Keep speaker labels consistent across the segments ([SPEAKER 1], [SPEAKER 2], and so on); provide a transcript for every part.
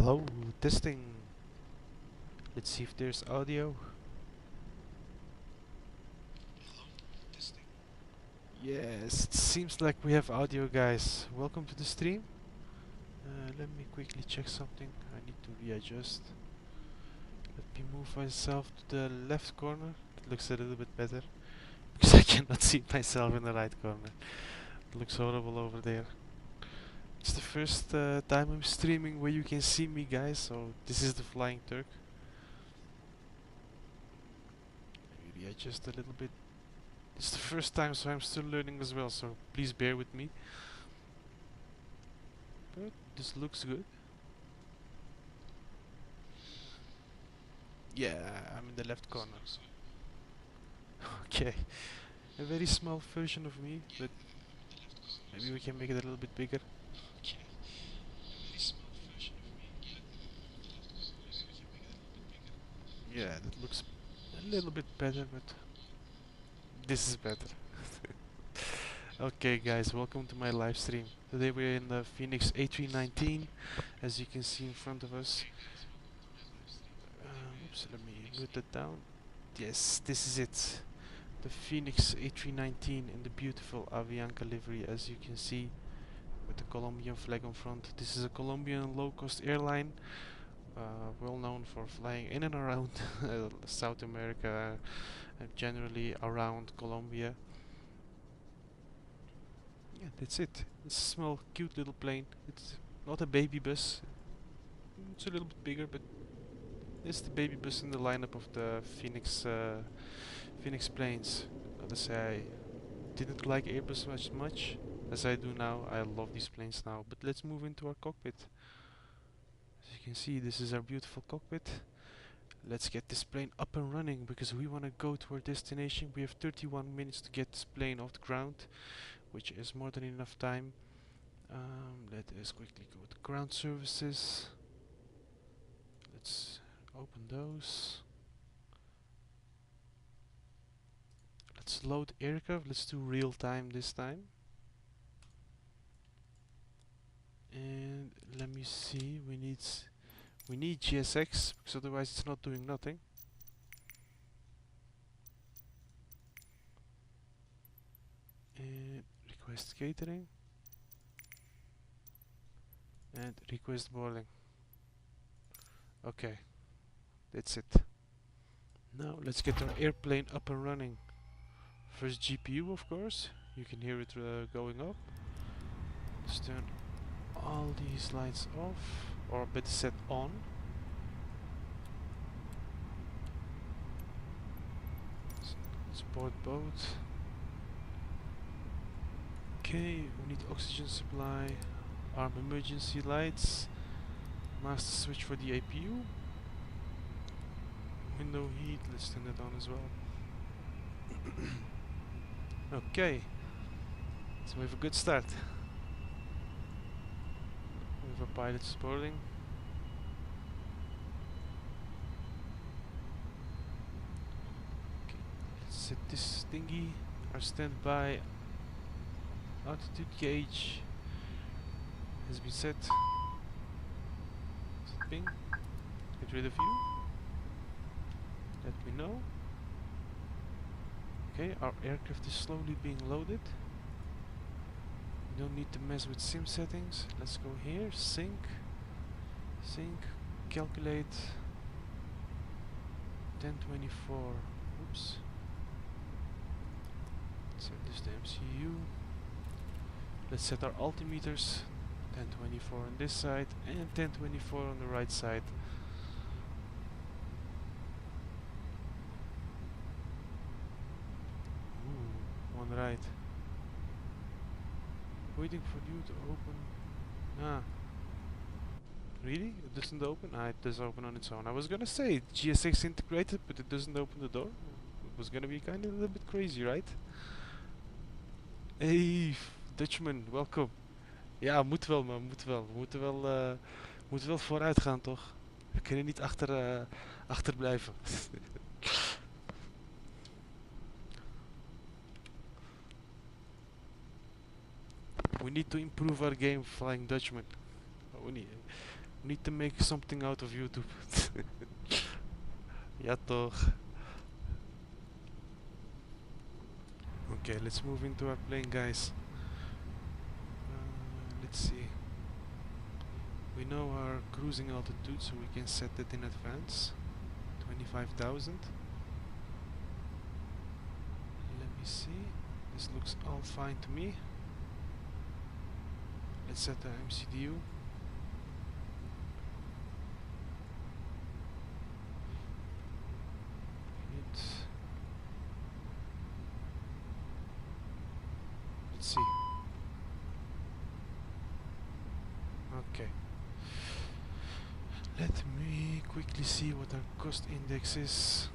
[SPEAKER 1] Hello, testing. Let's see if there's audio. Yes, it seems like we have audio, guys. Welcome to the stream. Let me quickly check something. I need to readjust. Let me move myself to the left corner. It looks a little bit better. Because I cannot see myself in the right corner. It looks horrible over there. It's the first time I'm streaming where you can see me, guys. So this is the Flying Turk. Let me readjust a little bit. It's the first time, so I'm still learning as well, so please bear with me. But this looks good. Yeah, I'm in the left corner. Okay, a very small version of me, but maybe we can make it a little bit bigger. Yeah, that looks a little bit better, but this is better. Okay guys, welcome to my live stream. Today we're in the Fenix A319, as you can see in front of us. Oops, let me mute that down. Yes, this is it. The Fenix A319 in the beautiful Avianca livery, as you can see, with the Colombian flag on front. This is a Colombian low-cost airline, well known for flying in and around South America and generally around Colombia. Yeah, that's it. It's a small, cute little plane. It's not a baby bus. It's a little bit bigger, but it's the baby bus in the lineup of the Phoenix planes. Gotta say, I didn't like airbus much as I do now. I love these planes now. But let's move into our cockpit. As you can see, this is our beautiful cockpit. Let's get this plane up and running because we want to go to our destination. We have 31 minutes to get this plane off the ground, which is more than enough time. Let us quickly go to ground services. Let's open those. Let's load aircraft. Let's do real time this time. And let me see. We need GSX because otherwise it's not doing nothing. And request catering. And request boarding. Okay, that's it. Now let's get our airplane up and running. First GPU, of course. You can hear it going up. Let's turn all these lights off, or better set on. Let's board boat. Okay, we need oxygen supply, arm emergency lights, master switch for the APU, window heat, let's turn that on as well. Okay, so we have a good start. We have a pilot boarding. Okay, let's set this thingy. Our standby altitude gauge has been set. Set ping. Get rid of you. Let me know. Okay, our aircraft is slowly being loaded. We don't need to mess with sim settings. Let's go here, sync, calculate 1024. Oops. Set this to MCU. Let's set our altimeters. 1024 on this side and 1024 on the right side. Ooh, one right. Waiting for you to open. Ah. Really? It doesn't open? Ah, it does open on its own. I was gonna say GSX integrated, but it doesn't open the door. It was gonna be kind of a little bit crazy, right? Hey, Dutchman, welcome. Ja, moet wel man, moet wel. We moeten wel vooruit gaan, toch? We kunnen niet achterblijven. We need to improve our game, Flying Dutchman. We Need to make something out of YouTube. Ja toch. Okay, let's move into our plane, guys. Let's see. We know our cruising altitude, so we can set that in advance. 25,000. Let me see. This looks all fine to me. Let's set the MCDU. Let's see. Okay. Let me quickly see what our cost index is.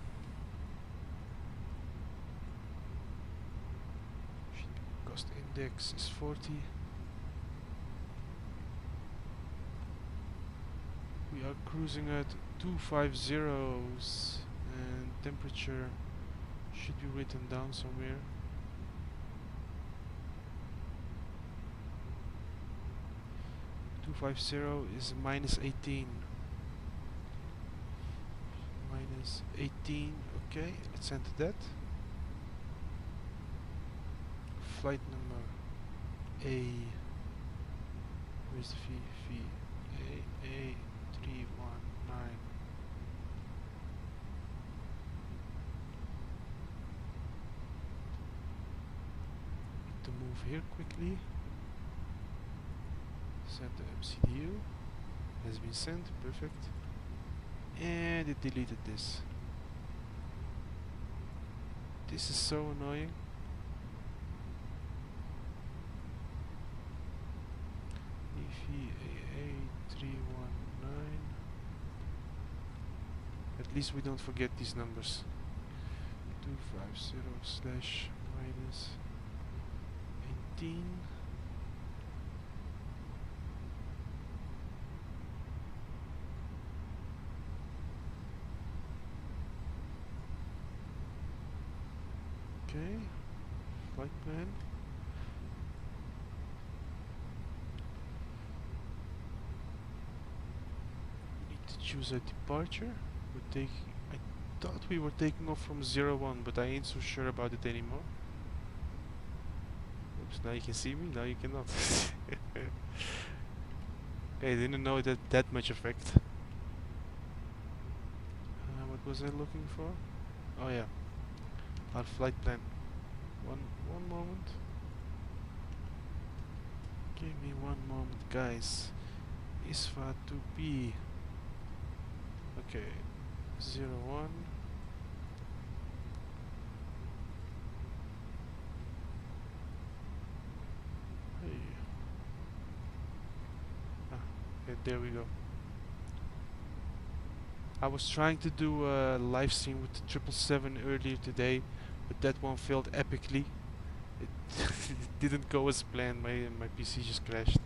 [SPEAKER 1] Cost index is 40. We are cruising at 250s and temperature should be written down somewhere. -250 is -18. -18, okay, let's enter that. Flight number A. Where's the V? A319. Need to move here quickly. Set the MCDU. Has been sent, perfect. And it deleted this. This is so annoying. EVA319. At least we don't forget these numbers. 250/-18. Okay, flight plan. Need to choose a departure. We're taking. I thought we were taking off from 01, but I ain't so sure about it anymore. Oops! Now you can see me. Now you cannot. Okay, I didn't know that much effect. What was I looking for? Oh yeah. Our flight plan. One moment. Give me one moment, guys. ISFA to B. Okay. 01. Hey. Okay, there we go. I was trying to do a live stream with the 777 earlier today, but that one failed epically. It, it didn't go as planned. My PC just crashed.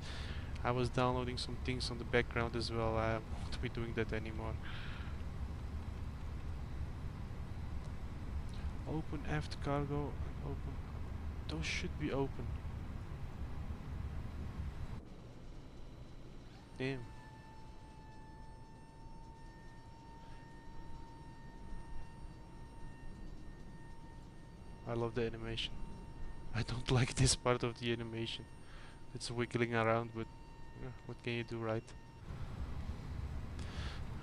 [SPEAKER 1] I was downloading some things on the background as well. I won't be doing that anymore. Open aft cargo and open. Those should be open. Damn. I love the animation. I don't like this part of the animation. It's wiggling around, but what can you do, right?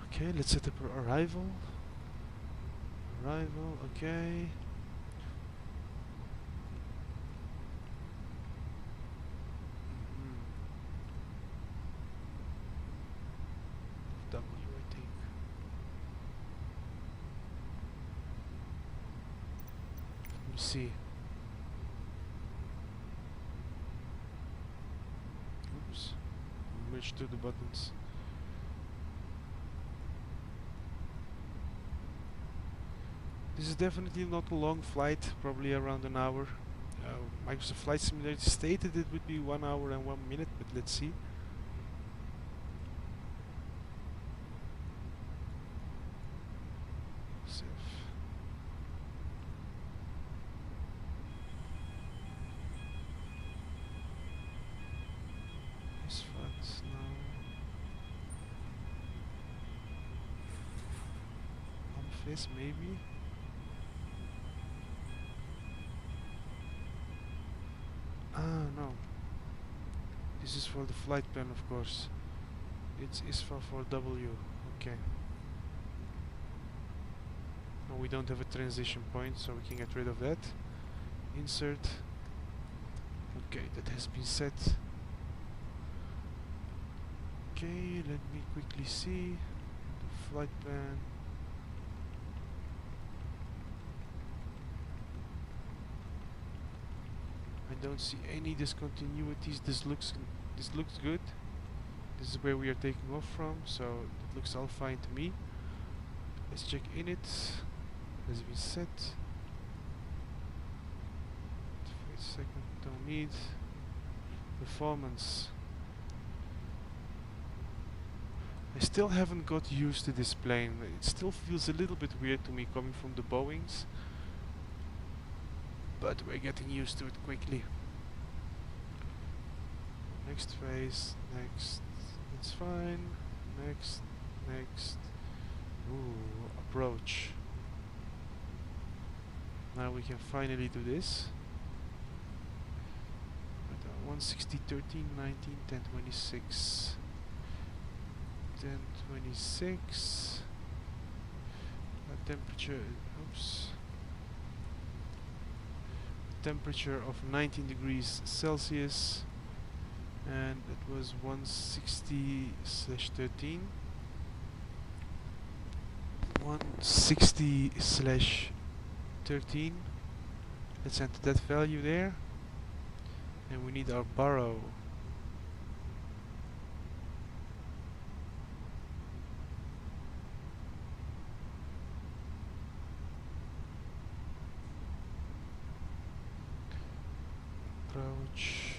[SPEAKER 1] Okay, let's set up our arrival. Arrival, okay. W, I think. Let me see. Oops. Merge to the buttons. This is definitely not a long flight, probably around an hour. Microsoft Flight Simulator stated it would be 1 hour and 1 minute, but let's see. MSFS maybe. Ah no, this is for the flight plan, of course. It's ISFA 4W. Okay. No, we don't have a transition point, so we can get rid of that. Insert. Okay, that has been set. Okay, let me quickly see the flight plan. I don't see any discontinuities. This looks good. This is where we are taking off from, so it looks all fine to me. Let's check init. Has been set. Wait a second, don't need. Performance. I still haven't got used to this plane. It still feels a little bit weird to me coming from the Boeings, but we're getting used to it quickly. Next phase, next. It's fine. Next, next. Ooh, approach. Now we can finally do this. 160, 13, 19, 10, 26. 10, 26. Temperature, oops. Temperature of 19 degrees Celsius. And it was 160/13. 160/13. Let's enter that value there. And we need our burrow. Approach.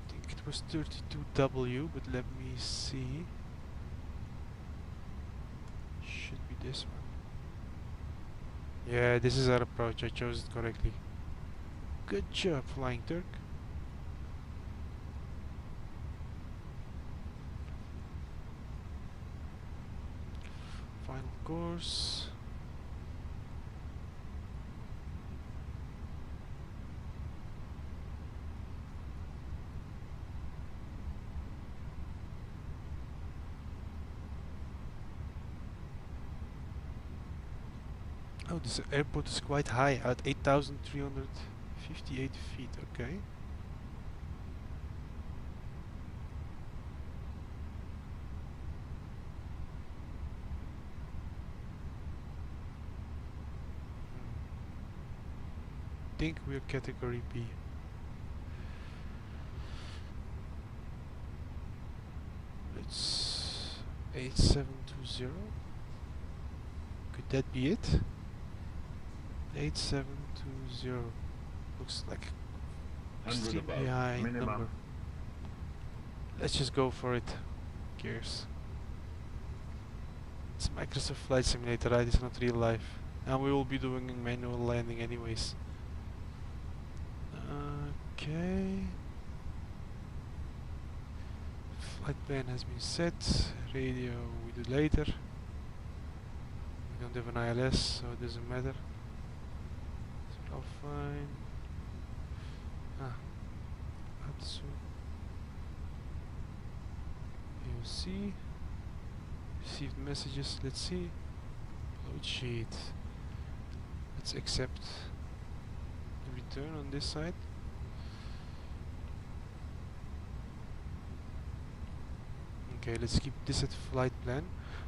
[SPEAKER 1] I think it was 32W, but let me see. Should be this one. Yeah, this is our approach. I chose it correctly. Good job, Flying Turk. Final course. Oh, this airport is quite high, at 8,358 feet, okay. I think we're category B. It's 8720. Could that be it? 8720. Looks like extremely high number. Let's just go for it. Who cares? It's Microsoft Flight Simulator, right? It's not real life. And we will be doing a manual landing anyways. Okay. Flight plan has been set. Radio we do later. We don't have an ILS, so it doesn't matter. All fine. Atsu. AOC. Received messages. Let's see. Load sheet. Let's accept the return on this side. Okay, let's keep this at flight plan.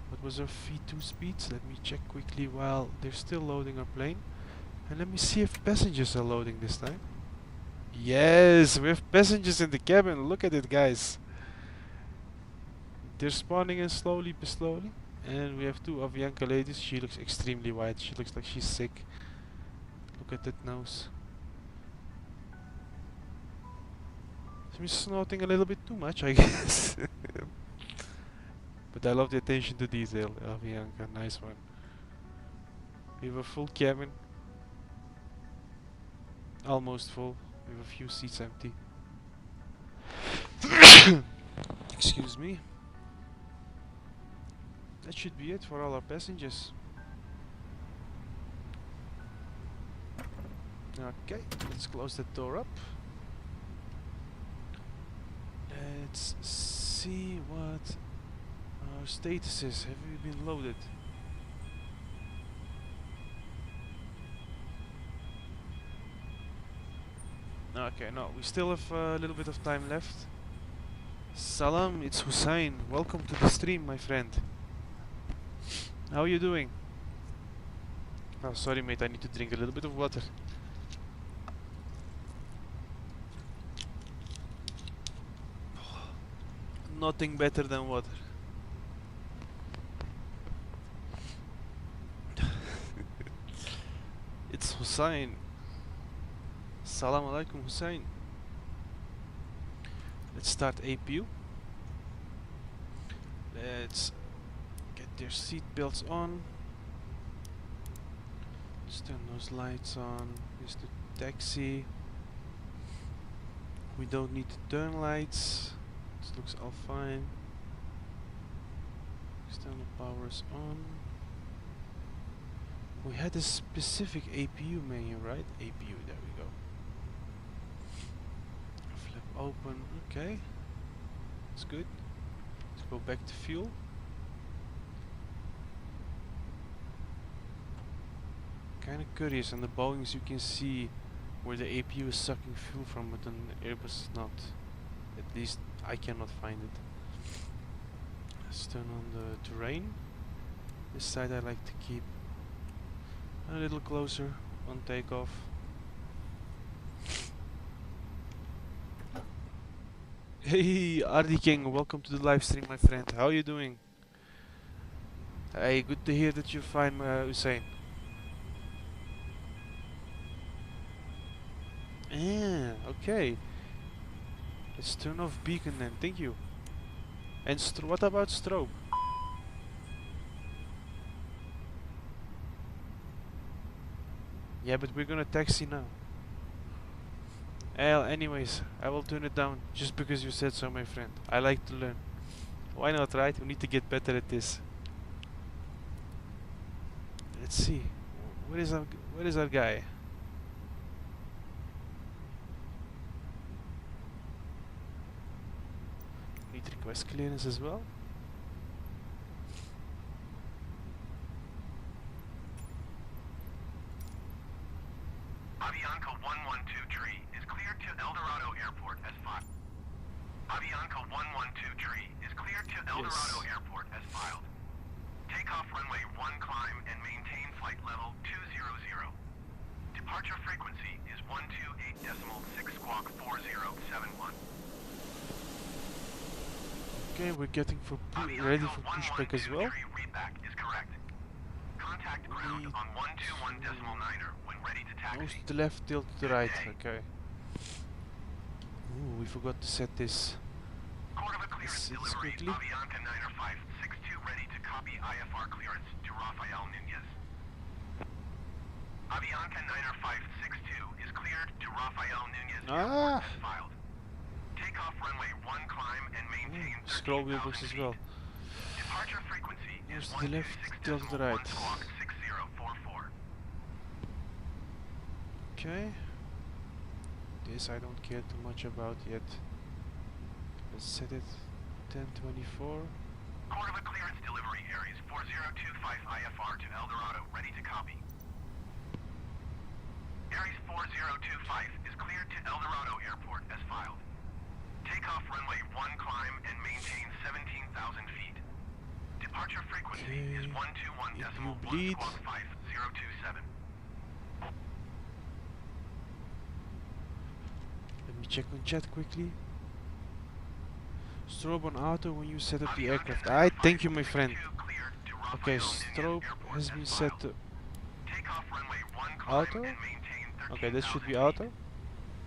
[SPEAKER 1] What was our V2 speeds? Let me check quickly while they're still loading our plane. And let me see if passengers are loading this time. Yes, we have passengers in the cabin. Look at it, guys. They're spawning in slowly but slowly. And we have two Avianca ladies. She looks extremely white. She looks like she's sick. Look at that nose. She's snorting a little bit too much, I guess. But I love the attention to detail. Avianca, nice one. We have a full cabin. Almost full. We have a few seats empty. Excuse me. that should be it for all our passengers. Okay, let's close the door up. Let's see what our status is. Have we been loaded? Okay, no, we still have a little bit of time left. Salam, it's Hussein. Welcome to the stream, my friend. How are you doing? Oh, sorry mate, I need to drink a little bit of water. Nothing better than water. It's Hussein. Salam alaikum, Hussein. Let's start APU. Let's get their seat belts on. Let's turn those lights on. Here's the taxi. We don't need the turn lights. This looks all fine. External power is on. We had a specific APU menu, right? APU, there we go. Flip open, okay. That's good. Let's go back to fuel. Kinda curious, on the Boeings you can see where the APU is sucking fuel from, but on the Airbus is not. At least I cannot find it. Let's turn on the terrain. This side I like to keep a little closer on takeoff. Hey Ardi King, welcome to the live stream, my friend. How are you doing? Hey, good to hear that you're fine, Hussein. Yeah, okay. Let's turn off beacon then, thank you. And what about strobe? Yeah, but we're gonna taxi now. Anyways, I will turn it down just because you said so, my friend. I like to learn. Why not, right? We need to get better at this. Let's see. Where is our guy? Need request clearance as well.
[SPEAKER 2] Avianca 112 is cleared to El Dorado Airport as filed. Avianca 112 is cleared to El Dorado Airport as filed. Takeoff runway 1 climb and maintain flight level 200. Departure frequency is 128.6 squawk 4071.
[SPEAKER 1] Okay, we're getting ready for pushback as well.
[SPEAKER 2] Readback is correct. Contact ground on 121.9er when ready to taxi.
[SPEAKER 1] Nose to the left, tilt to the right. Okay. Ooh, we forgot to set this.
[SPEAKER 2] Cordova clearance delivery.
[SPEAKER 1] Quickly.
[SPEAKER 2] Avianca 562 ready to copy IFR clearance to Rafael Nunez. Avianca 562 is cleared to Rafael Nunez. As filed. Takeoff runway 1 climb and maintain
[SPEAKER 1] scroll wheelbooks as well.
[SPEAKER 2] Departure frequency is
[SPEAKER 1] to the left, tilt to the right.
[SPEAKER 2] 6044.
[SPEAKER 1] Okay. This I don't care too much about yet. Let's set it 1024.
[SPEAKER 2] Cordova clearance delivery Aries 4025 IFR to El Dorado ready to copy. Aries 4025 is cleared to El Dorado Airport as filed. Takeoff runway 1 climb and maintain 17,000 feet. Departure frequency is 121.1 squawk 5027.
[SPEAKER 1] Let me check on chat quickly. Strobe on auto when you set up the aircraft. Alright, thank you my friend. Okay, strobe has been set to auto. Okay, this should be auto.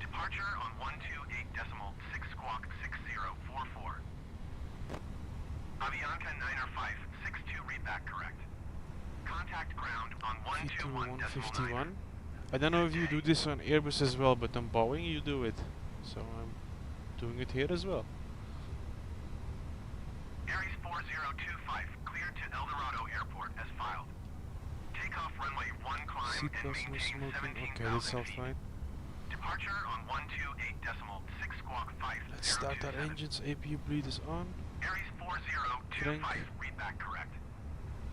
[SPEAKER 2] Departure on 128.6 squawk 6044. Avianca 562 readback correct. Contact ground on 121.9.
[SPEAKER 1] I don't know if you do this on Airbus as well, but on Boeing you do it. So I'm doing it here as well.
[SPEAKER 2] Aries 4025 4025, clear to El Dorado Airport as filed. Takeoff runway 1 climb
[SPEAKER 1] Seat
[SPEAKER 2] and
[SPEAKER 1] bus, no
[SPEAKER 2] maintain
[SPEAKER 1] smoking. Okay,
[SPEAKER 2] 17,000
[SPEAKER 1] that's all
[SPEAKER 2] feet.
[SPEAKER 1] fine.
[SPEAKER 2] Departure on 128.6 squawk 5.
[SPEAKER 1] Let's start our engines. APU bleed is on.
[SPEAKER 2] Aries 4025,
[SPEAKER 1] Crank.
[SPEAKER 2] read back correct.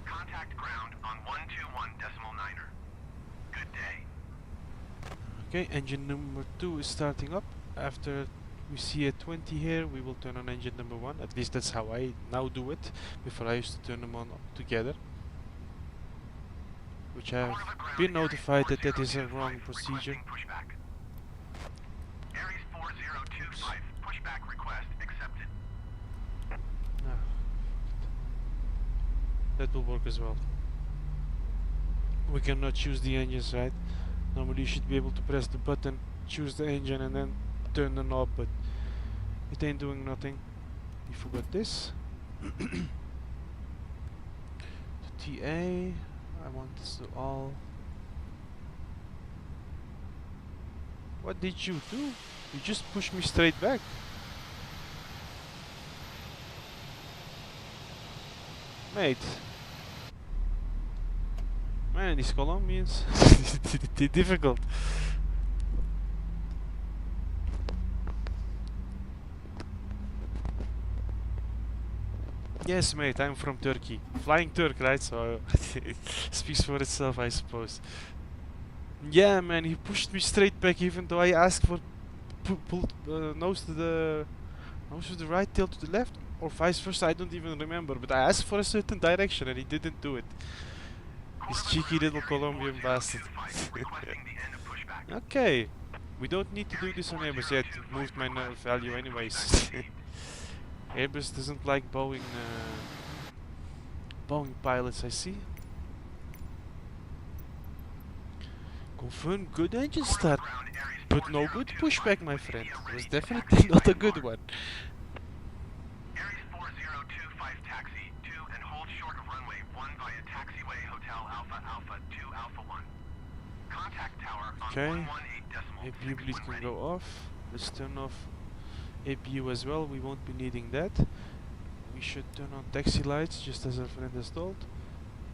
[SPEAKER 2] Contact ground on 121.9er. Good day.
[SPEAKER 1] Okay, engine number 2 is starting up. After we see a 20 here, we will turn on engine number 1. At least that's how I now do it. Before I used to turn them on together. Which I have been notified that that is a wrong procedure.
[SPEAKER 2] Pushback. Aries 4025, pushback request accepted.
[SPEAKER 1] Ah, that will work as well. We cannot choose the engines, right? Normally you should be able to press the button, choose the engine and then turn the knob, but it ain't doing nothing. We forgot this. The TA, I want this to all. What did you do? You just pushed me straight back. Mate. Man, these Colombians, they're difficult. Yes, mate, I'm from Turkey. Flying Turk, right? So speaks for itself, I suppose. Yeah, man, he pushed me straight back, even though I asked for nose to the right, tail to the left, or vice versa. I don't even remember, but I asked for a certain direction and he didn't do it. This cheeky little Colombian bastard. Okay, we don't need to do this on Airbus yet. It moved my nerve value anyways. Airbus doesn't like Boeing pilots, I see. Confirm good engine start, but no good pushback, my friend. It was definitely not a good one.
[SPEAKER 2] Aries 4025 taxi 2 and hold short of runway 1 via taxiway Hotel Alpha Alpha 2 Alpha 1. Contact tower on
[SPEAKER 1] Okay,
[SPEAKER 2] 118.61
[SPEAKER 1] APU bleed can
[SPEAKER 2] ready.
[SPEAKER 1] go off. Let's turn off APU as well, we won't be needing that. We should turn on taxi lights, just as our friend has told.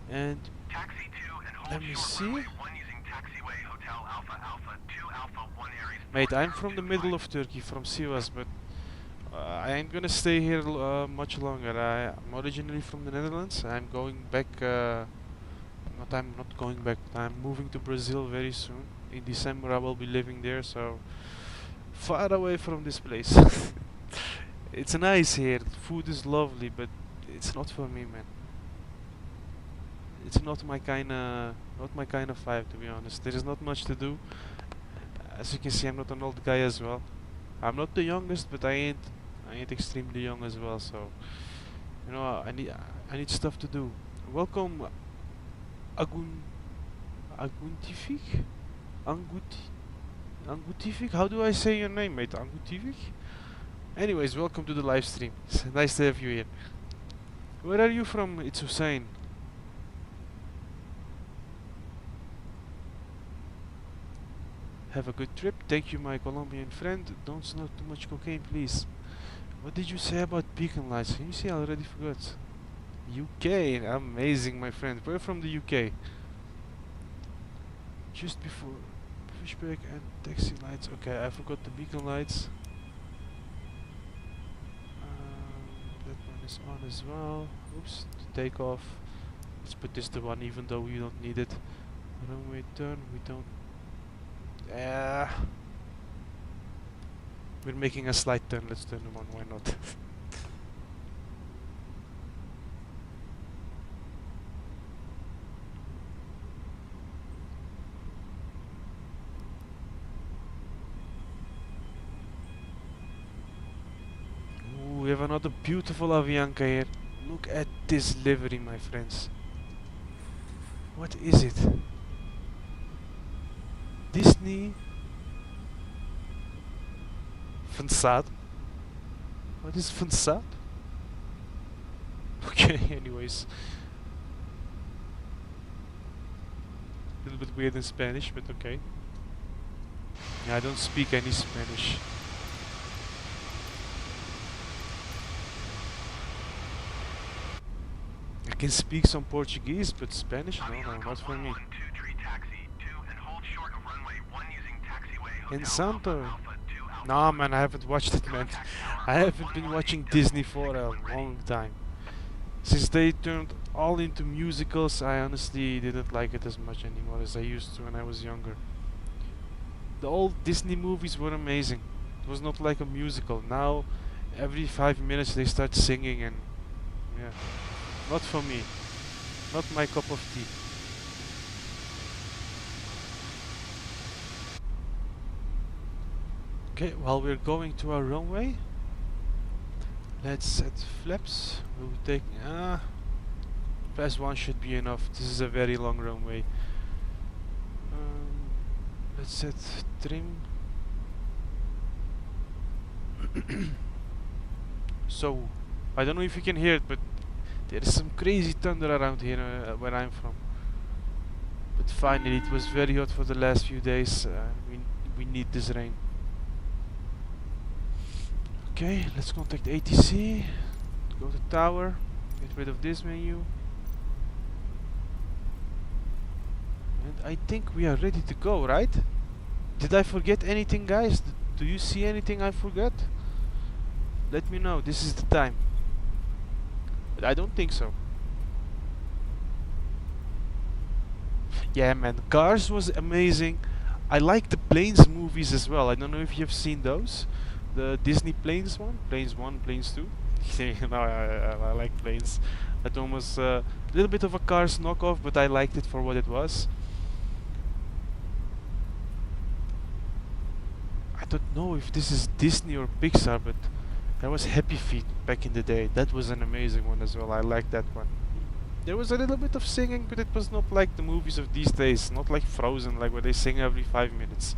[SPEAKER 1] And
[SPEAKER 2] Taxi 2 and hold
[SPEAKER 1] let me
[SPEAKER 2] short
[SPEAKER 1] see.
[SPEAKER 2] runway 1 using taxiway Hotel Alpha Alpha 2 Alpha 1 Aries.
[SPEAKER 1] Mate, I'm from the middle of Turkey, from Sivas, but I ain't gonna stay here much longer. I'm originally from the Netherlands. I'm going back. I'm not going back, but I'm moving to Brazil very soon. In December, I will be living there, so far away from this place. It's nice here. The food is lovely, but it's not for me, man. It's not my kind of vibe, to be honest. There is not much to do. As you can see, I'm not an old guy as well. I'm not the youngest, but I ain't extremely young as well. So, you know, I need stuff to do. Welcome, Aguntifik, Angutifik. How do I say your name, mate? Angutifik. Anyways, welcome to the live stream. It's nice to have you here. Where are you from? It's Hussein. Have a good trip. Thank you, my Colombian friend. Don't smoke too much cocaine, please. What did you say about beacon lights? Can you see? I already forgot. UK. Amazing, my friend. We're from the UK. Just before pushback and taxi lights. Okay, I forgot the beacon lights. That one is on as well. Oops, to take off. Let's put this to 1 even though we don't need it. Runway turn, we don't. We're making a slight turn, let's turn them on, why not? Ooh, we have another beautiful Avianca here. Look at this livery, my friends. What is it? Disney Facade? What is facade? Okay, anyways. A little bit weird in Spanish, but okay. Yeah, I don't speak any Spanish. can speak some Portuguese, but Spanish, no, not for me.
[SPEAKER 2] 112 tree taxi to and hold short of runway 1 using taxiway
[SPEAKER 1] In
[SPEAKER 2] Hotel
[SPEAKER 1] Santo.
[SPEAKER 2] Alpha Alpha 2 Alpha.
[SPEAKER 1] Nah, man, I haven't watched it, man.
[SPEAKER 2] Contact tower
[SPEAKER 1] I haven't been watching Disney for a
[SPEAKER 2] 118.6 when ready.
[SPEAKER 1] long time. Since they turned all into musicals, I honestly didn't like it as much anymore as I used to when I was younger. The old Disney movies were amazing. It was not like a musical. Now, every 5 minutes they start singing and... yeah. Not for me. Not my cup of tea. Okay, while we're going to our runway, let's set flaps. We'll take... fast 1 should be enough. This is a very long runway. Let's set trim. So, I don't know if you can hear it, but there is some crazy thunder around here where I'm from. But finally, it was very hot for the last few days. We need this rain. Okay, let's contact ATC. Go to tower. Get rid of this menu. And I think we are ready to go, right? Did I forget anything, guys? Do you see anything I forgot? Let me know. This is the time. But I don't think so. Yeah, man. Cars was amazing. I like the Planes movies as well. I don't know if you've seen those. The Disney Planes one. Planes 1, Planes 2. No, I like Planes. That one was a little bit of a Cars knockoff, but I liked it for what it was. I don't know if this is Disney or Pixar, but that was Happy Feet back in the day. That was an amazing one as well. I liked that one. There was a little bit of singing, but it was not like the movies of these days. Not like Frozen, like where they sing every 5 minutes.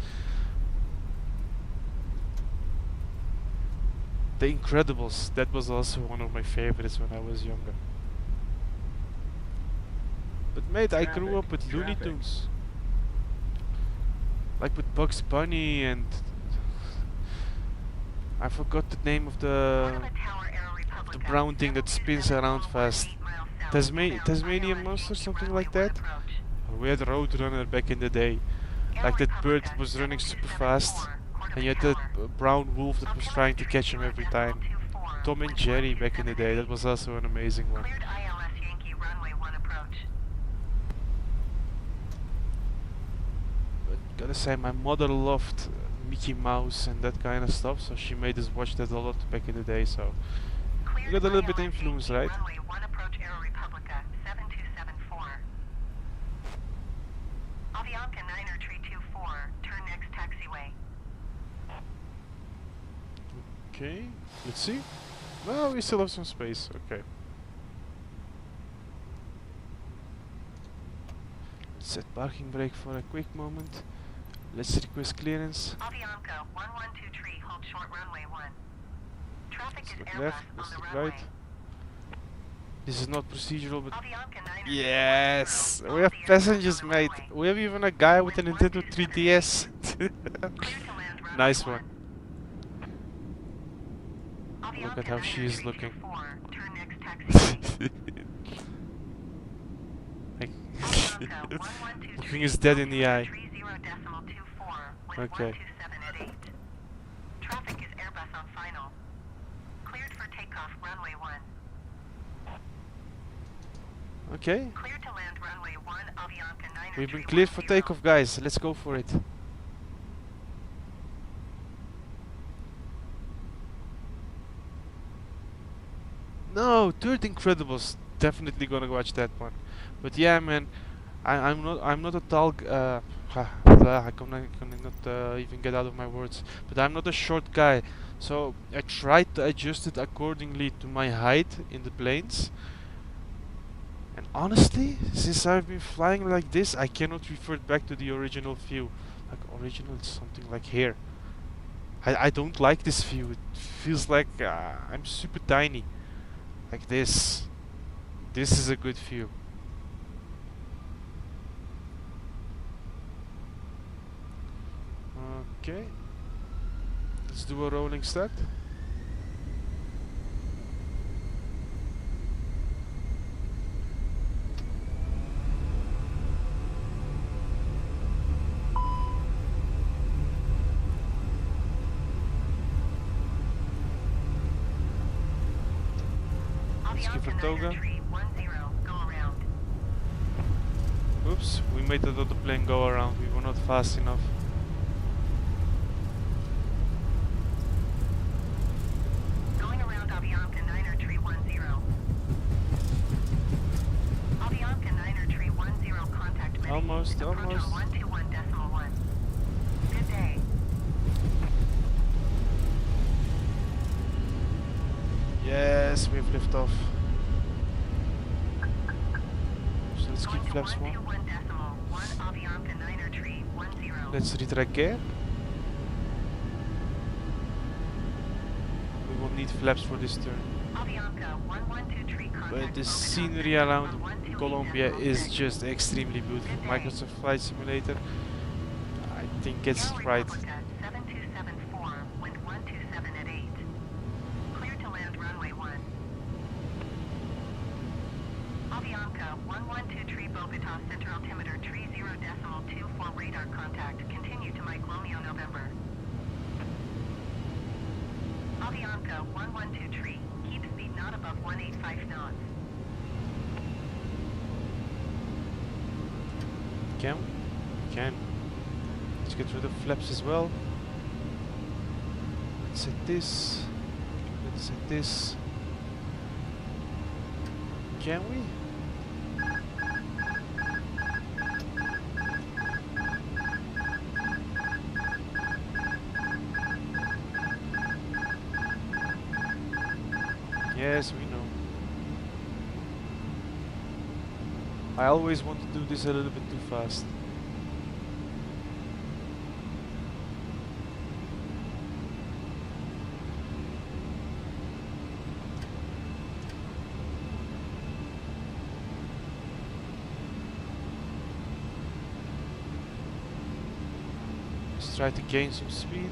[SPEAKER 1] The Incredibles, that was also one of my favorites when I was younger. But mate, I grew up with Looney Tunes. Like with Bugs Bunny and... I forgot the name of the brown thing that spins around fast. Tasmanian Monster, something like that? Or we had Roadrunner back in the day. Like that bird that was running super fast. And you had that brown wolf that was trying to catch him every time. Tom and Jerry back in the day, that was also an amazing one. But gotta say, my mother loved Mickey Mouse and that kind of stuff, so she made us watch that a lot back in the day, so... you got a little bit of influence, right?
[SPEAKER 2] Avianca 9er 324, turn next taxiway.
[SPEAKER 1] Okay, let's see. Well, we still have some space, okay. Let's set parking brake for a quick moment. Let's request clearance.
[SPEAKER 2] Avianca 1123, hold short runway 1. Traffic
[SPEAKER 1] Let's
[SPEAKER 2] is
[SPEAKER 1] look
[SPEAKER 2] airbus
[SPEAKER 1] left,
[SPEAKER 2] on
[SPEAKER 1] let's
[SPEAKER 2] the
[SPEAKER 1] look
[SPEAKER 2] runway.
[SPEAKER 1] right. This is not procedural, but...
[SPEAKER 2] Avianca 9er
[SPEAKER 1] yes!
[SPEAKER 2] 310,
[SPEAKER 1] We have
[SPEAKER 2] hold the
[SPEAKER 1] passengers,
[SPEAKER 2] aircraft on the
[SPEAKER 1] mate!
[SPEAKER 2] runway.
[SPEAKER 1] We have even a guy with a Nintendo 3DS!
[SPEAKER 2] Clear to land runway
[SPEAKER 1] Nice
[SPEAKER 2] 1.
[SPEAKER 1] one.
[SPEAKER 2] Avianca
[SPEAKER 1] Look at how she is looking.
[SPEAKER 2] 9er 324, turn next taxiway.
[SPEAKER 1] Like
[SPEAKER 2] Avianca 1123,
[SPEAKER 1] looking is dead in the eye.
[SPEAKER 2] 30.24, wind
[SPEAKER 1] Okay.
[SPEAKER 2] 127 at 8. Traffic is airbus on final. Cleared for takeoff runway 1.
[SPEAKER 1] Okay.
[SPEAKER 2] Clear to land runway 1, Avianca 9er
[SPEAKER 1] We've been cleared for
[SPEAKER 2] 310.
[SPEAKER 1] takeoff, guys. Let's go for it. No, Third Incredibles. Definitely gonna watch that one. But yeah, man, I'm not a tall. I cannot even get out of my words. But I'm not a short guy, so I tried to adjust it accordingly to my height in the planes. And honestly, since I've been flying like this, I cannot revert back to the original view. Like original is something like here. I don't like this view. It feels like I'm super tiny. Like this. This is a good view. Okay. Let's do a rolling start. Let's give her toga.
[SPEAKER 2] Tree 10, go around.
[SPEAKER 1] Oops, we made the other plane go around. We were not fast enough.
[SPEAKER 2] Going around Avianca 9er Tree 10. Avianca 9er Tree 10, contact Medellin.
[SPEAKER 1] Almost,
[SPEAKER 2] Approach
[SPEAKER 1] almost.
[SPEAKER 2] on 121.1. Good day.
[SPEAKER 1] Yes, we've liftoff. So let's keep
[SPEAKER 2] Going
[SPEAKER 1] flaps 1.
[SPEAKER 2] 121.1 Avianca 9er Tree 10.
[SPEAKER 1] Let's retract gear. We will need flaps for this turn.
[SPEAKER 2] Avianca 112 Tree contact.
[SPEAKER 1] But the
[SPEAKER 2] Bogota
[SPEAKER 1] scenery
[SPEAKER 2] Center
[SPEAKER 1] around
[SPEAKER 2] on 128.6.
[SPEAKER 1] Colombia is just extremely beautiful. Microsoft Flight Simulator, I think gets it right.
[SPEAKER 2] 7274, wind 127 at 8. Clear to land runway 1. Avianca 112 Tree Bogota Center altimeter tree 0.24 radar contact. Continue to Mike Romeo November. Avianca 112 Tree, keep speed not above 185 knots.
[SPEAKER 1] Can we? Can. Let's get rid of flaps as well. Let's set this. Let's set this. Can we? Yes, we know. I always want to do this a little bit too fast. Let's try to gain some speed.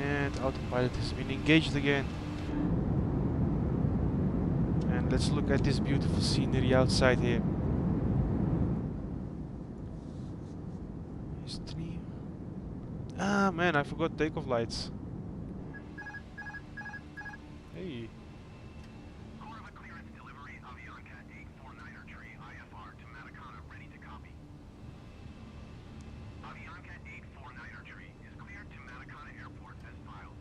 [SPEAKER 1] And autopilot has been engaged again. And let's look at this beautiful scenery outside here. Stream. Ah man, I forgot takeoff lights. Hey.
[SPEAKER 2] Corva clearance delivery, Avianca 849er Tree IFR to Matacana, ready to copy. Avianca 849er Tree is cleared to Matacana Airport as filed.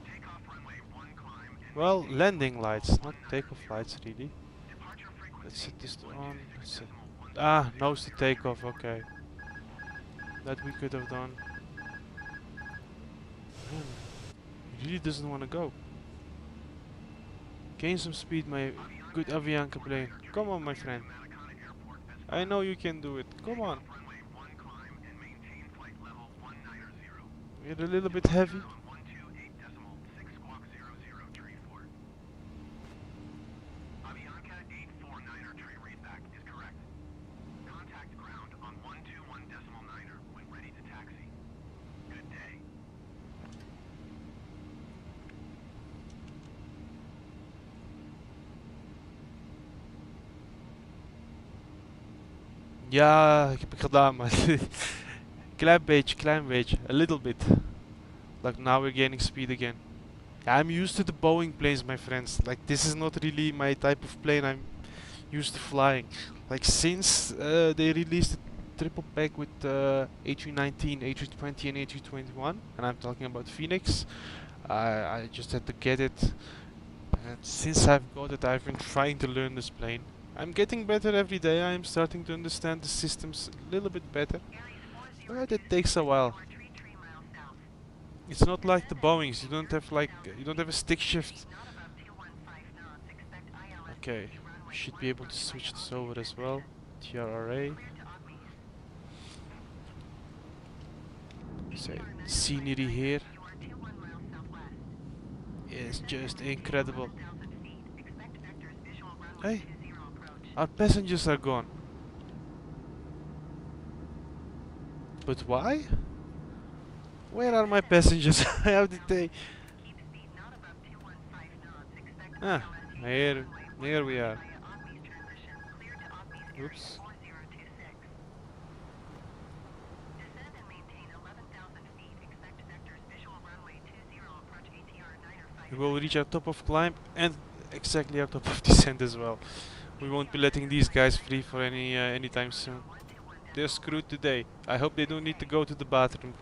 [SPEAKER 2] Takeoff runway 1 climb and
[SPEAKER 1] Well,
[SPEAKER 2] maintain
[SPEAKER 1] landing lights, not
[SPEAKER 2] 190.
[SPEAKER 1] takeoff lights really.
[SPEAKER 2] Departure frequency
[SPEAKER 1] Let's set this
[SPEAKER 2] is
[SPEAKER 1] on. Let's set
[SPEAKER 2] 126.1.
[SPEAKER 1] ah, nose to takeoff, okay. That we could have done. Man, he really doesn't want to go. Gain some speed, my good Avianca plane. Come on, my friend.
[SPEAKER 2] Matacana Airport as
[SPEAKER 1] I know you can do it. Come on.
[SPEAKER 2] runway 1 climb and maintain flight level 190.
[SPEAKER 1] We're a little bit heavy.
[SPEAKER 2] On 128.6 squawk 0034. Avianca 849er Tree readback is correct. Contact ground on 121.9er when ready to taxi. Good day.
[SPEAKER 1] Ja, ik heb het gedaan, maar klein beetje, a little bit. Like now we're gaining speed again. Yeah, I'm used to the Boeing planes, my friends. Like this is not really my type of plane I'm used to flying. Like since they released the triple pack with A319, A320 and A321, and I'm talking about Phoenix, I just had to get it. And since I've got it, I've been trying to learn this plane. I'm getting better every day. I'm starting to understand the systems a little bit better. But it takes a while. It's not like the Boeings. You don't have a stick shift. Okay, we should be able to switch this over as well. TRRA. So scenery here is just incredible. Hey, our passengers are gone. But why? Where are my passengers? How did they? Ah, here we are. Oops. We will reach our top of climb and exactly our top of descent as well. We won't be letting these guys free for anytime soon. They're screwed today. I hope they don't need to go to the bathroom.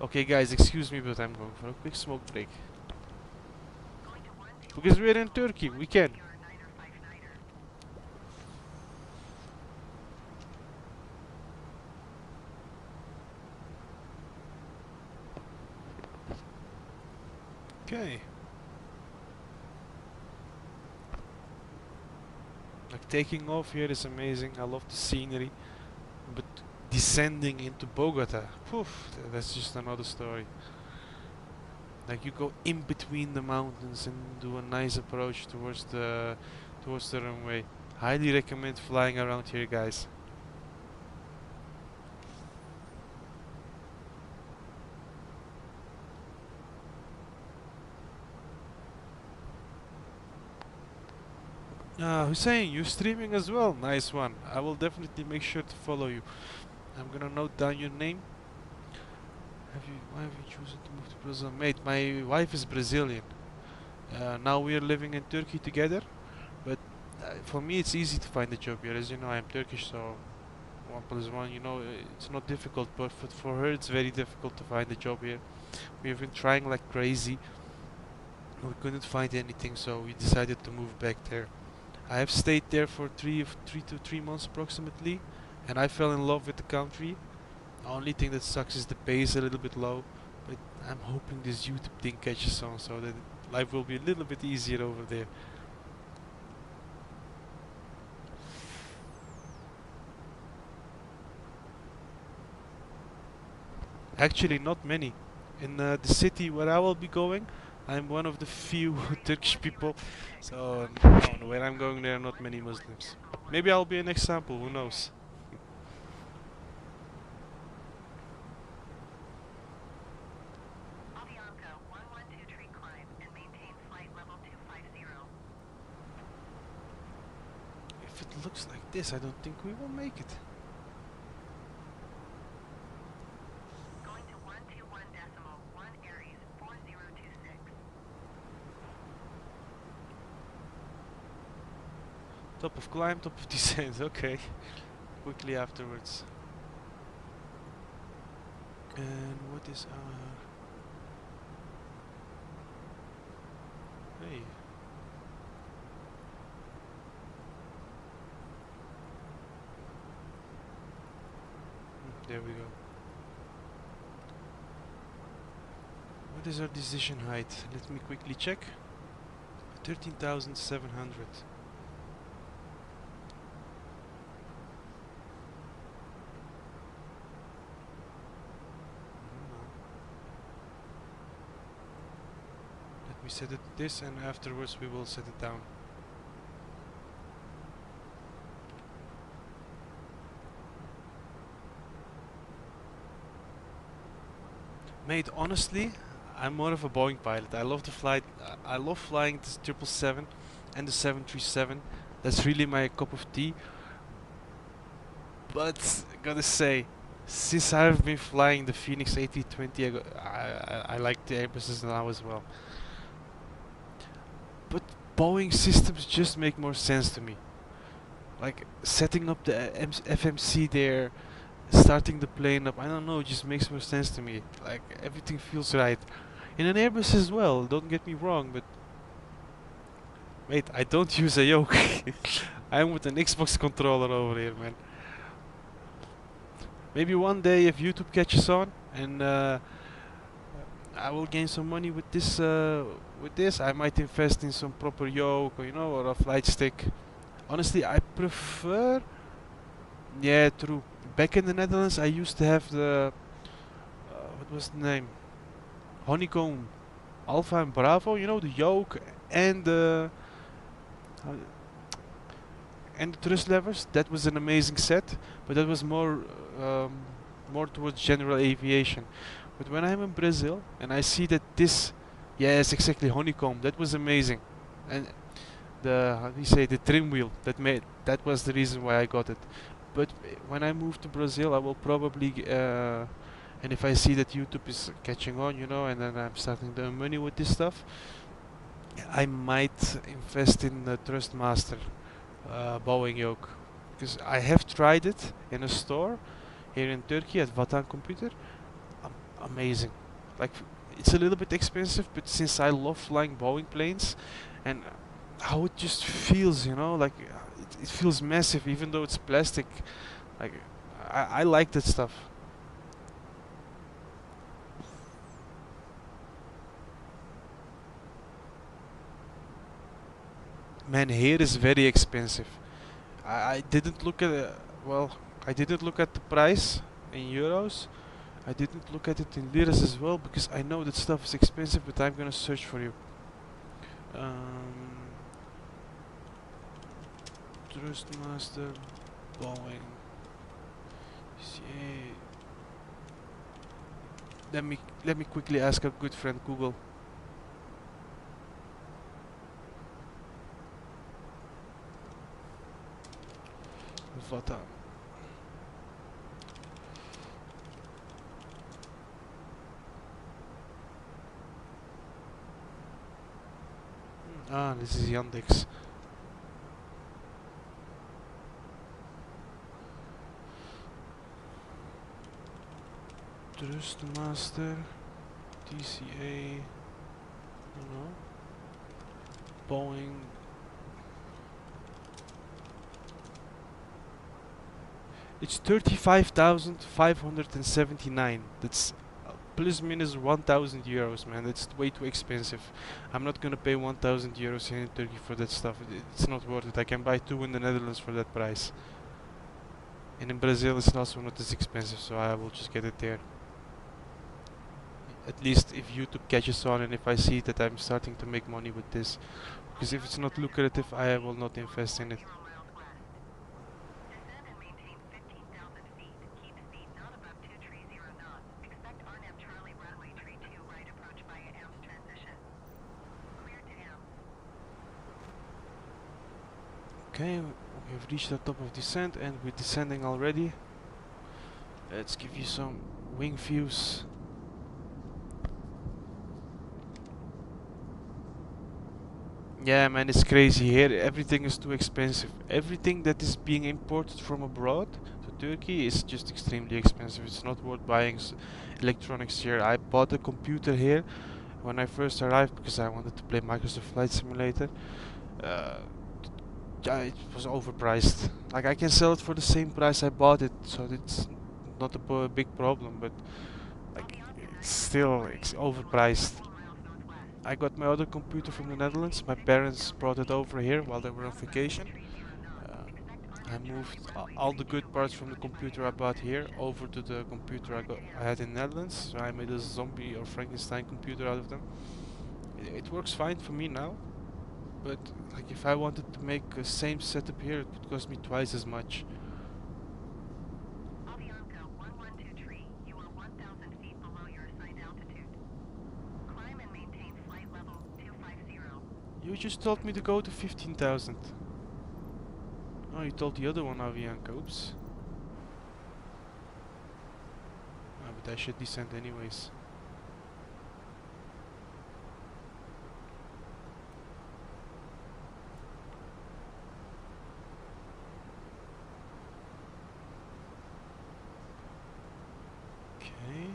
[SPEAKER 1] Okay guys, excuse me, but I'm going for a quick smoke break. Because we're in Turkey, we can. Okay. Like taking off here is amazing. I love the scenery, but descending into Bogota, poof, that's just another story. Like you go in between the mountains and do a nice approach towards the runway. Highly recommend flying around here, guys. Hussein, you're streaming as well. Nice one. I will definitely make sure to follow you. I'm gonna note down your name. Why have you chosen to move to Brazil? Mate, my wife is Brazilian. Now we are living in Turkey together. But for me it's easy to find a job here. As you know, I'm Turkish, so 1+1, you know, it's not difficult. But for her it's very difficult to find a job here. We have been trying like crazy. We couldn't find anything, so we decided to move back there. I have stayed there for 3 to 3 months approximately, and I fell in love with the country. The only thing that sucks is the pay is a little bit low, but I'm hoping this YouTube thing catches on so that life will be a little bit easier over there. Actually, not many. In the city where I will be going, I'm one of the few Turkish people, so no, where I'm going there are not many Muslims. Maybe I'll be an example, who knows.
[SPEAKER 2] Avianca 112 climb and maintain flight level 250.
[SPEAKER 1] If it looks like this, I don't think we will make it.
[SPEAKER 2] Going to 121.1 Aries 4026.
[SPEAKER 1] Top of climb, top of descent, okay. Quickly afterwards. And what is our... Hey. There we go. What is our decision height? Let me quickly check. 13,700. Let me set it this, and afterwards we will set it down. Mate, honestly, I'm more of a Boeing pilot. I love to fly. I love flying the 777 and the 737. That's really my cup of tea. But gotta say, since I've been flying the Fenix A320, I like the airbuses now as well. But Boeing systems just make more sense to me. Like setting up the FMC there, starting the plane up, I don't know, it just makes more sense to me. Like everything feels right. In an Airbus as well, don't get me wrong, but wait, I don't use a yoke. I'm with an Xbox controller over here, man. Maybe one day if YouTube catches on and I will gain some money with this, I might invest in some proper yoke, or, you know, or a flight stick. Honestly, I prefer... Yeah, true. Back in the Netherlands, I used to have the... what was the name? Honeycomb Alpha and Bravo, you know, the yoke and the... and the thrust levers. That was an amazing set, but that was more towards general aviation. But when I'm in Brazil and I see that this... Yes, exactly, Honeycomb. That was amazing. And the, how do you say, the trim wheel, that was the reason why I got it. But when I move to Brazil, I will probably And if I see that YouTube is catching on, you know, and then I'm starting to earn money with this stuff, I might invest in the Trustmaster bowing yoke, because I have tried it in a store here in Turkey at Vatan Computer. Amazing. Like, it's a little bit expensive, but since I love flying Boeing planes and how it just feels, you know, like it feels massive even though it's plastic. Like, I like that stuff. Man, here is very expensive. I didn't look at well, I didn't look at the price in euros. I didn't look at it in liras as well because I know that stuff is expensive, but I'm gonna search for you. Um, Trustmaster Boeing. CA. Let me quickly ask our good friend Google. Vata. Ah, this is Yandex. Trustmaster, TCA, no, Boeing. It's 35,579. That's plus minus 1,000 euros, man. That's way too expensive. I'm not gonna pay 1,000 euros here in Turkey for that stuff. It's not worth it. I can buy two in the Netherlands for that price. And in Brazil it's also not as expensive, so I will just get it there. At least if YouTube catches on and if I see that I'm starting to make money with this. Because if it's not lucrative, I will not invest in it. Okay, we have reached the top of descent and we're descending already. Let's give you some wing views. Yeah, man, it's crazy here. Everything is too expensive. Everything that is being imported from abroad to Turkey is just extremely expensive. It's not worth buying electronics here. I bought a computer here when I first arrived because I wanted to play Microsoft Flight Simulator. Uh, yeah, it was overpriced. Like, I can sell it for the same price I bought it, so it's not a big problem. But like, it's still overpriced. I got my other computer from the Netherlands. My parents brought it over here while they were on vacation. I moved all the good parts from the computer I bought here over to the computer I had in the Netherlands. So I made a zombie or Frankenstein computer out of them. It works fine for me now, but like if I wanted to make the same setup here, it would cost me twice as much.
[SPEAKER 2] Avianca 1123, you are 1,000 feet below your assigned altitude. Climb and maintain flight level 250.
[SPEAKER 1] You just told me to go to 15,000. Oh, you told the other one Avianca. Oops. Ah, but I should descend anyways. Okay.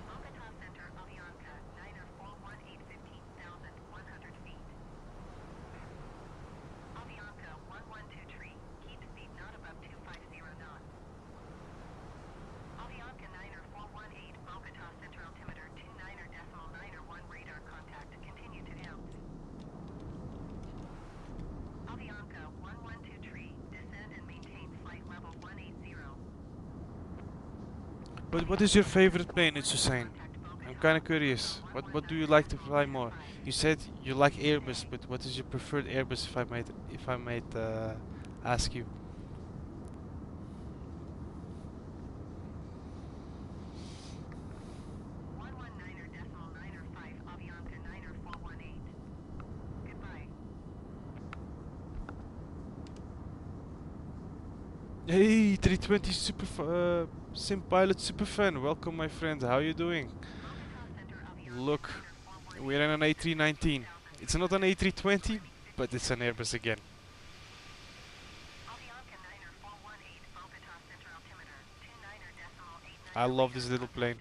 [SPEAKER 2] Bogota Center, Avianca, Niner 418 15,100 feet. Avianca 112 keep speed not above 250 knots. Avianca Niner 418, Bogota Center altimeter 29.91 radar contact, continue to Elms. Avianca 1123, descend and maintain flight level 180.
[SPEAKER 1] But what is your favorite plane, it's Hussein? I'm kind of curious. What do you like to fly more? You said you like Airbus, but what is your preferred Airbus, if I might ask you?
[SPEAKER 2] 119.95, Avianca Niner 418.
[SPEAKER 1] Hey, 320 Sim Pilot Superfan, welcome my friend, how you doing? Look, we're in an A319. It's not an A320, but it's an Airbus again. I love this little plane.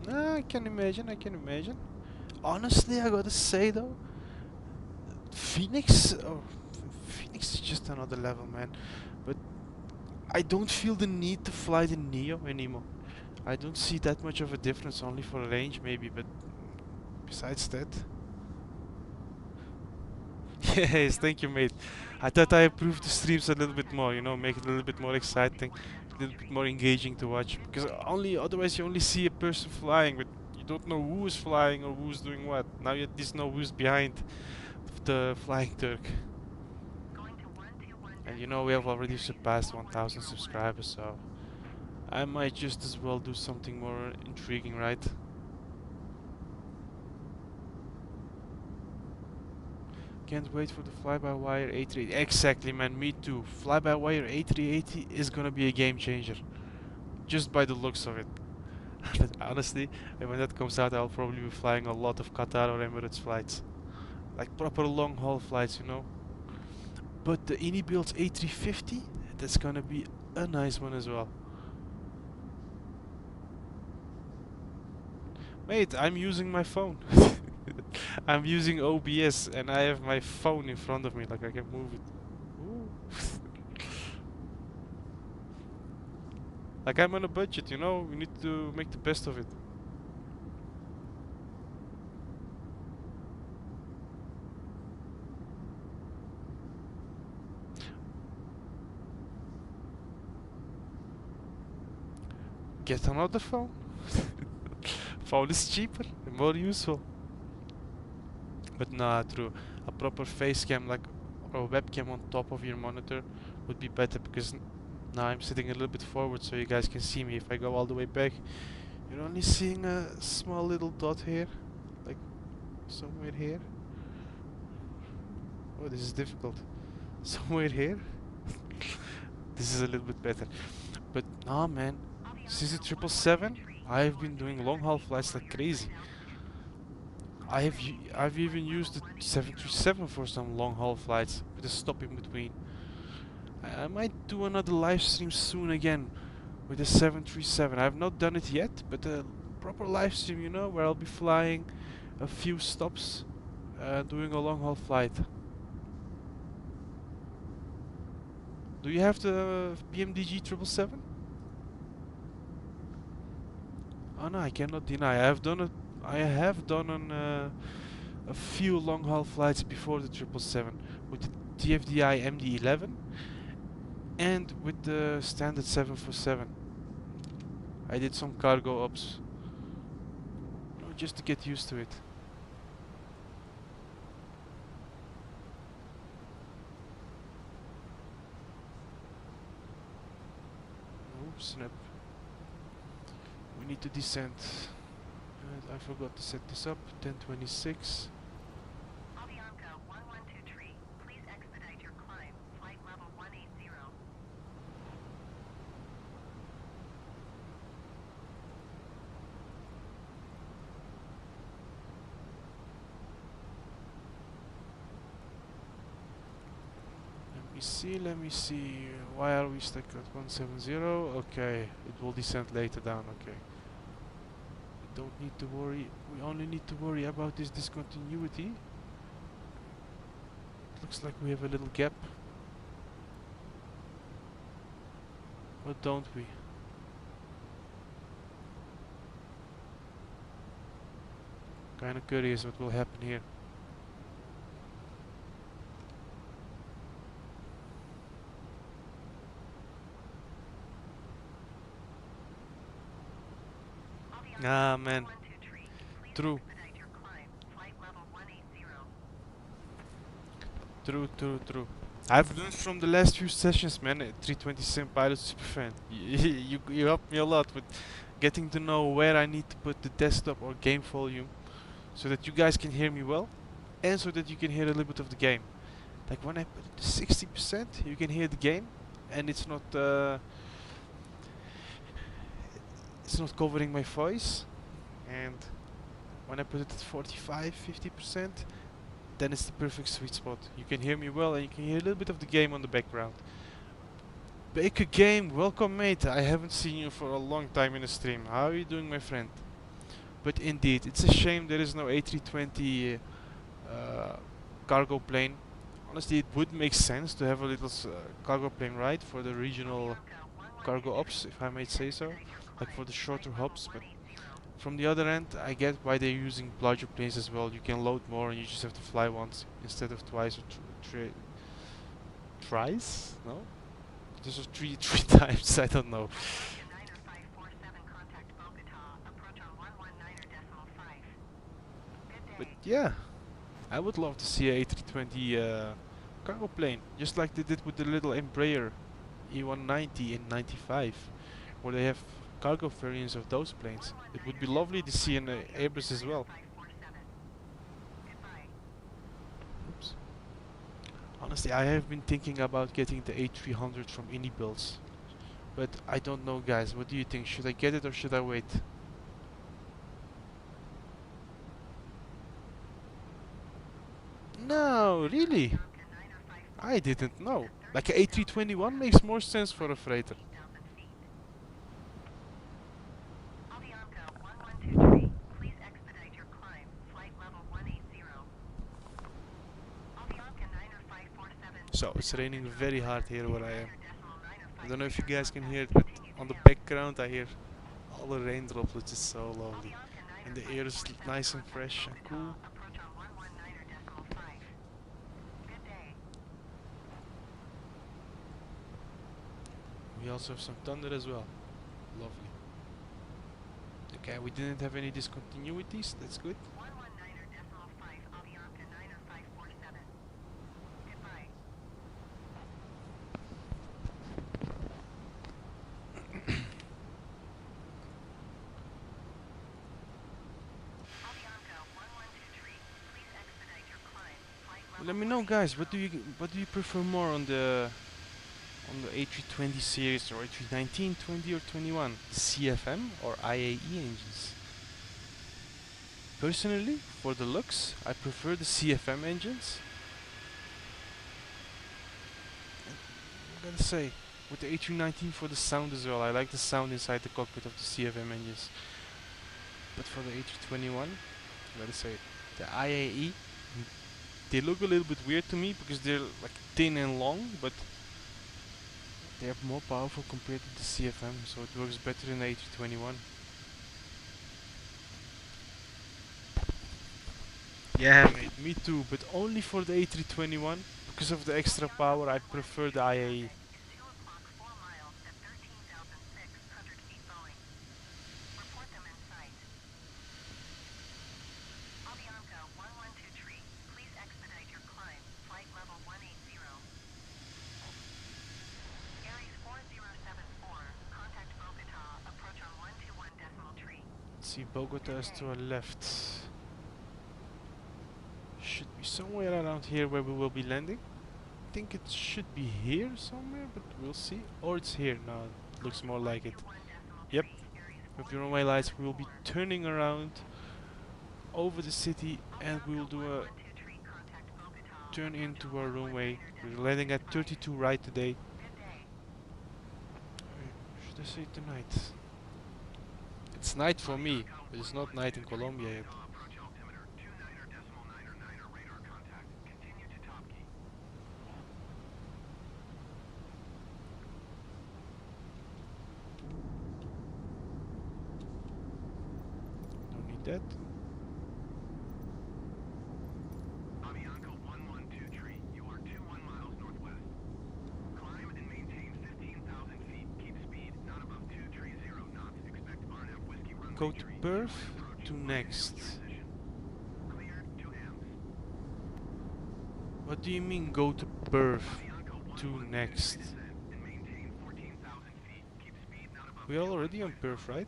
[SPEAKER 1] I can imagine, I can imagine. Honestly, I gotta say though, Phoenix, oh, Phoenix is just another level, man. But I don't feel the need to fly the Neo anymore. I don't see that much of a difference, only for range maybe, but besides that. Yes, thank you, mate. I thought I improved the streams a little bit more, you know, make it a little bit more exciting, a little bit more engaging to watch. Because only otherwise you only see a person flying, but you don't know who is flying or who's doing what. Now you at least know who's behind the flying Turk. And you know we have already surpassed 1,000 subscribers, so I might just as well do something more intriguing, right? Can't wait for the fly-by-wire A380. Exactly, man, me too. Fly-by-wire A380 is gonna be a game changer. Just by the looks of it. But honestly, when that comes out, I'll probably be flying a lot of Qatar or Emirates flights. Like proper long-haul flights, you know? But the Inibuild A350, that's gonna be a nice one as well. Mate, I'm using my phone. I'm using OBS and I have my phone in front of me, like I can move it. Ooh. Like I'm on a budget, you know? We need to make the best of it. Get another phone. Phone is cheaper and more useful. But nah, true. A proper face cam, like or a webcam on top of your monitor, would be better because now I'm sitting a little bit forward so you guys can see me. If I go all the way back, you're only seeing a small little dot here, like somewhere here. Oh, this is difficult. Somewhere here. This is a little bit better. But nah, man. Since the 777, I've been doing long haul flights like crazy. I've even used the 737 for some long haul flights with a stop in between. I might do another live stream soon again with the 737. I've not done it yet, but a proper live stream, you know, where I'll be flying a few stops, doing a long haul flight. Do you have the BMDG 777? Oh no, I cannot deny. I have done a few long haul flights before the 777 with the TFDI MD-11 and with the standard 747. I did some cargo ops, just to get used to it. Oh snap. We need to descend. And I forgot to set this up. 1026.
[SPEAKER 2] Avianca 112 please expedite your climb, flight level 180.
[SPEAKER 1] Let me see. Why are we stuck at 170? Okay, it will descend later down, okay. We don't need to worry. We only need to worry about this discontinuity. Looks like we have a little gap. Or don't we? Kinda curious what will happen here. Ah man. True. True. I've learned from the last few sessions, man. 320 Sim Pilot Superfan. You helped me a lot with getting to know where I need to put the desktop or game volume so that you guys can hear me well, and so that you can hear a little bit of the game. Like when I put it to 60%, you can hear the game, and it's not covering my voice. And when I put it at 45, 50%, then it's the perfect sweet spot. You can hear me well, and you can hear a little bit of the game on the background. Baker Game, welcome mate. I haven't seen you for a long time in a stream. How are you doing, my friend? But indeed, it's a shame there is no A320 cargo plane. Honestly, it would make sense to have a little cargo plane ride for the regional cargo ops, if I may say so, like for the shorter hubs. But from the other end, I get why they're using larger planes as well. You can load more and you just have to fly once instead of twice or thrice? No? This was three times, I don't know. But yeah, I would love to see a A320 cargo plane, just like they did with the little Embraer E190 in '95, where they have cargo variants of those planes. It would be lovely to see an Airbus as well. Oops. Honestly, I have been thinking about getting the A300 from Indie Builds, but I don't know, guys. What do you think? Should I get it or should I wait? No, really? I didn't know. Like a A321 makes more sense for a freighter. So it's raining very hard here where I am. I don't know if you guys can hear it, but on the background I hear all the raindrops, which is so lovely. And the air is nice and fresh and cool. We also have some thunder as well. Lovely. Okay, we didn't have any discontinuities, that's good. Let me know, guys. What do you prefer more on the A320 series or A319, 20 or 21? CFM or IAE engines? Personally, for the looks, I prefer the CFM engines. I gotta say, with the A319 for the sound as well. I like the sound inside the cockpit of the CFM engines. But for the A321, I gotta say, the IAE. They look a little bit weird to me because they're like thin and long, but they are more powerful compared to the CFM, so it works better in the A321. Yeah, mate, me too, but only for the A321. Because of the extra power, I prefer the IAE. See, Bogota is to our left. Should be somewhere around here where we will be landing. I think it should be here somewhere, but we'll see. Or it's here. No, it looks more like it. Yep. With the runway lights, we will be turning around over the city and we will do a turn into our runway. We're landing at 32 right today. Should I say tonight? It's night for me, but it's not night in Colombia yet. Don't need that.
[SPEAKER 2] Avianca 112 you are 21 miles northwest. Climb and maintain 15,000 feet. Keep speed not above 230 knots. Expect RNF whiskey runway.
[SPEAKER 1] Go to Perth to next. What do you mean go to Perth to next? We are already on Perth, right?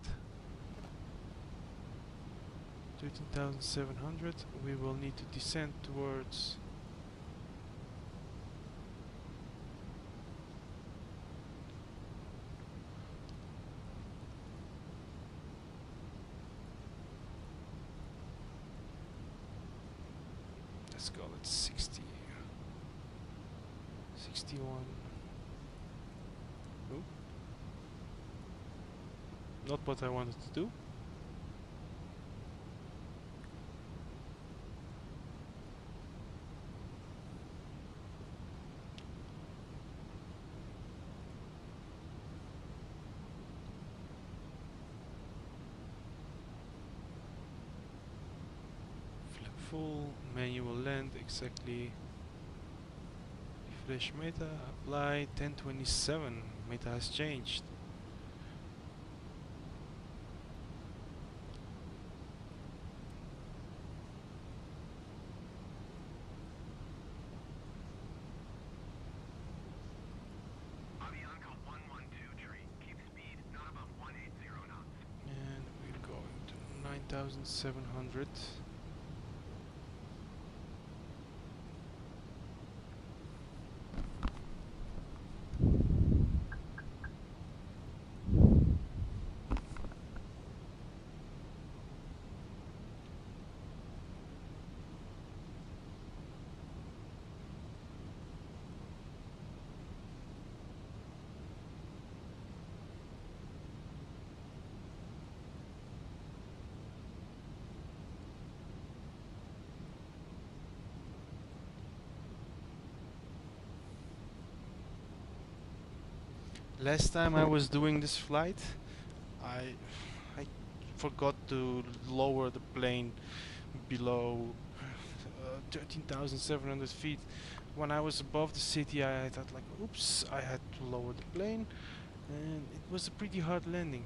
[SPEAKER 1] 13,700. We will need to descend towards let's call it 60, 61. Nope. Not what I wanted to do. Full manual land exactly. Refresh meta, apply 1027. Meta has changed.
[SPEAKER 2] Avianca 112 tree. Keep speed not above 180 knots.
[SPEAKER 1] And we're going to 9,700. Last time I was doing this flight, I forgot to lower the plane below 13,700 feet. When I was above the city, I thought like, oops, I had to lower the plane, and it was a pretty hard landing.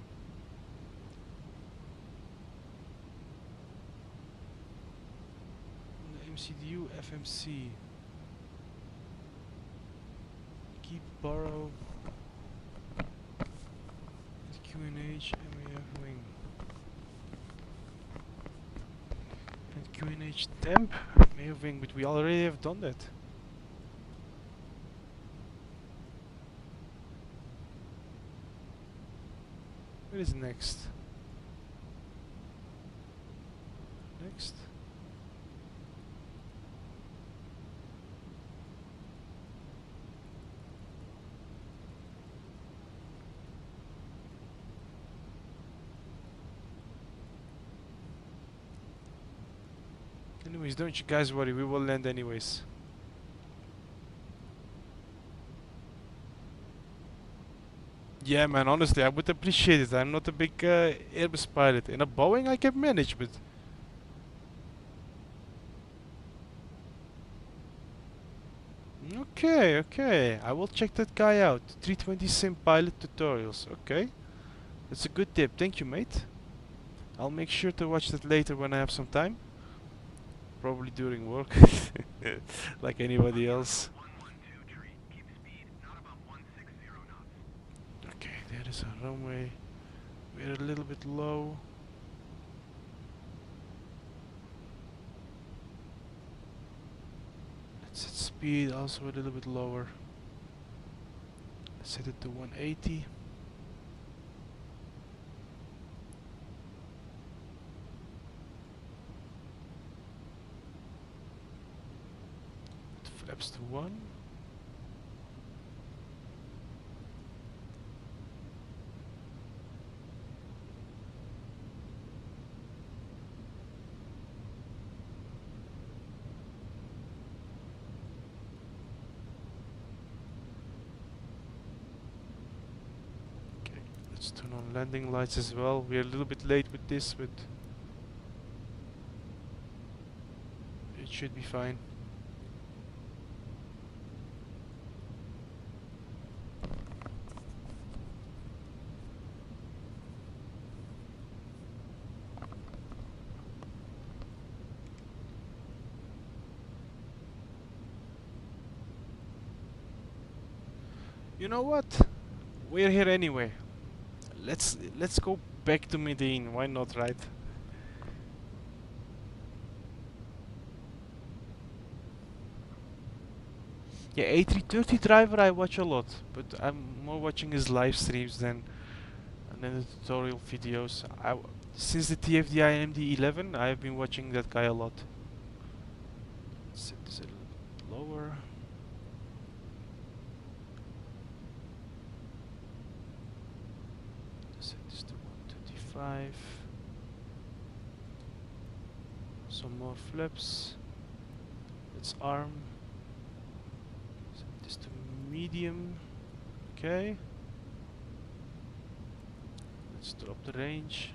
[SPEAKER 1] MCDU FMC. Keep borrow. QNH MAF wing. And QNH temp MAF wing, but we already have done that. What is next? Next. Anyways, don't you guys worry, we will land anyways. Yeah, man, honestly, I would appreciate it. I'm not a big Airbus pilot. In a Boeing, I can manage, but... Okay, okay. I will check that guy out. 320 sim pilot tutorials. Okay. That's a good tip. Thank you, mate. I'll make sure to watch that later when I have some time. Probably during work. Like anybody else.
[SPEAKER 2] 112 tree. Keep speed not above 160 knots.
[SPEAKER 1] Okay, there is a runway. We're a little bit low. Let's set speed also a little bit lower. Let's set it to 180. Flaps to 1. Okay, let's turn on landing lights as well. We're a little bit late with this, but it should be fine. You know what? We're here anyway. Let's go back to Medellin. Why not, right? Yeah, A330 driver I watch a lot, but I'm more watching his live streams than the tutorial videos. Since the TFDI MD-11, I've been watching that guy a lot. Set this a little lower. Set this to 125. Some more flaps. Let's arm. Set this to medium. Okay. Let's drop the range.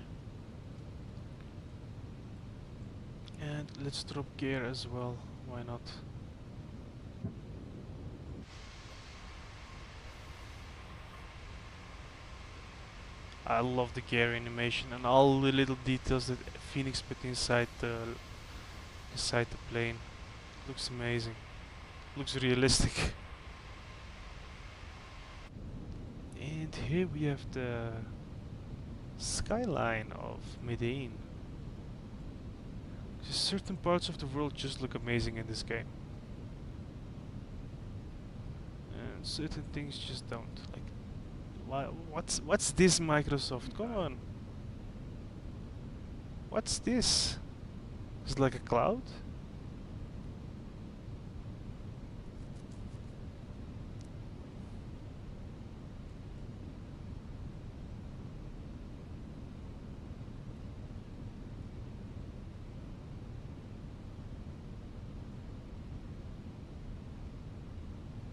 [SPEAKER 1] And let's drop gear as well. Why not? I love the gear animation and all the little details that Fenix put inside the plane. Looks amazing. Looks realistic. And here we have the skyline of Medellin. Certain parts of the world just look amazing in this game. And certain things just don't. Like, what's this, Microsoft? Come on. What's this? Is it like a cloud?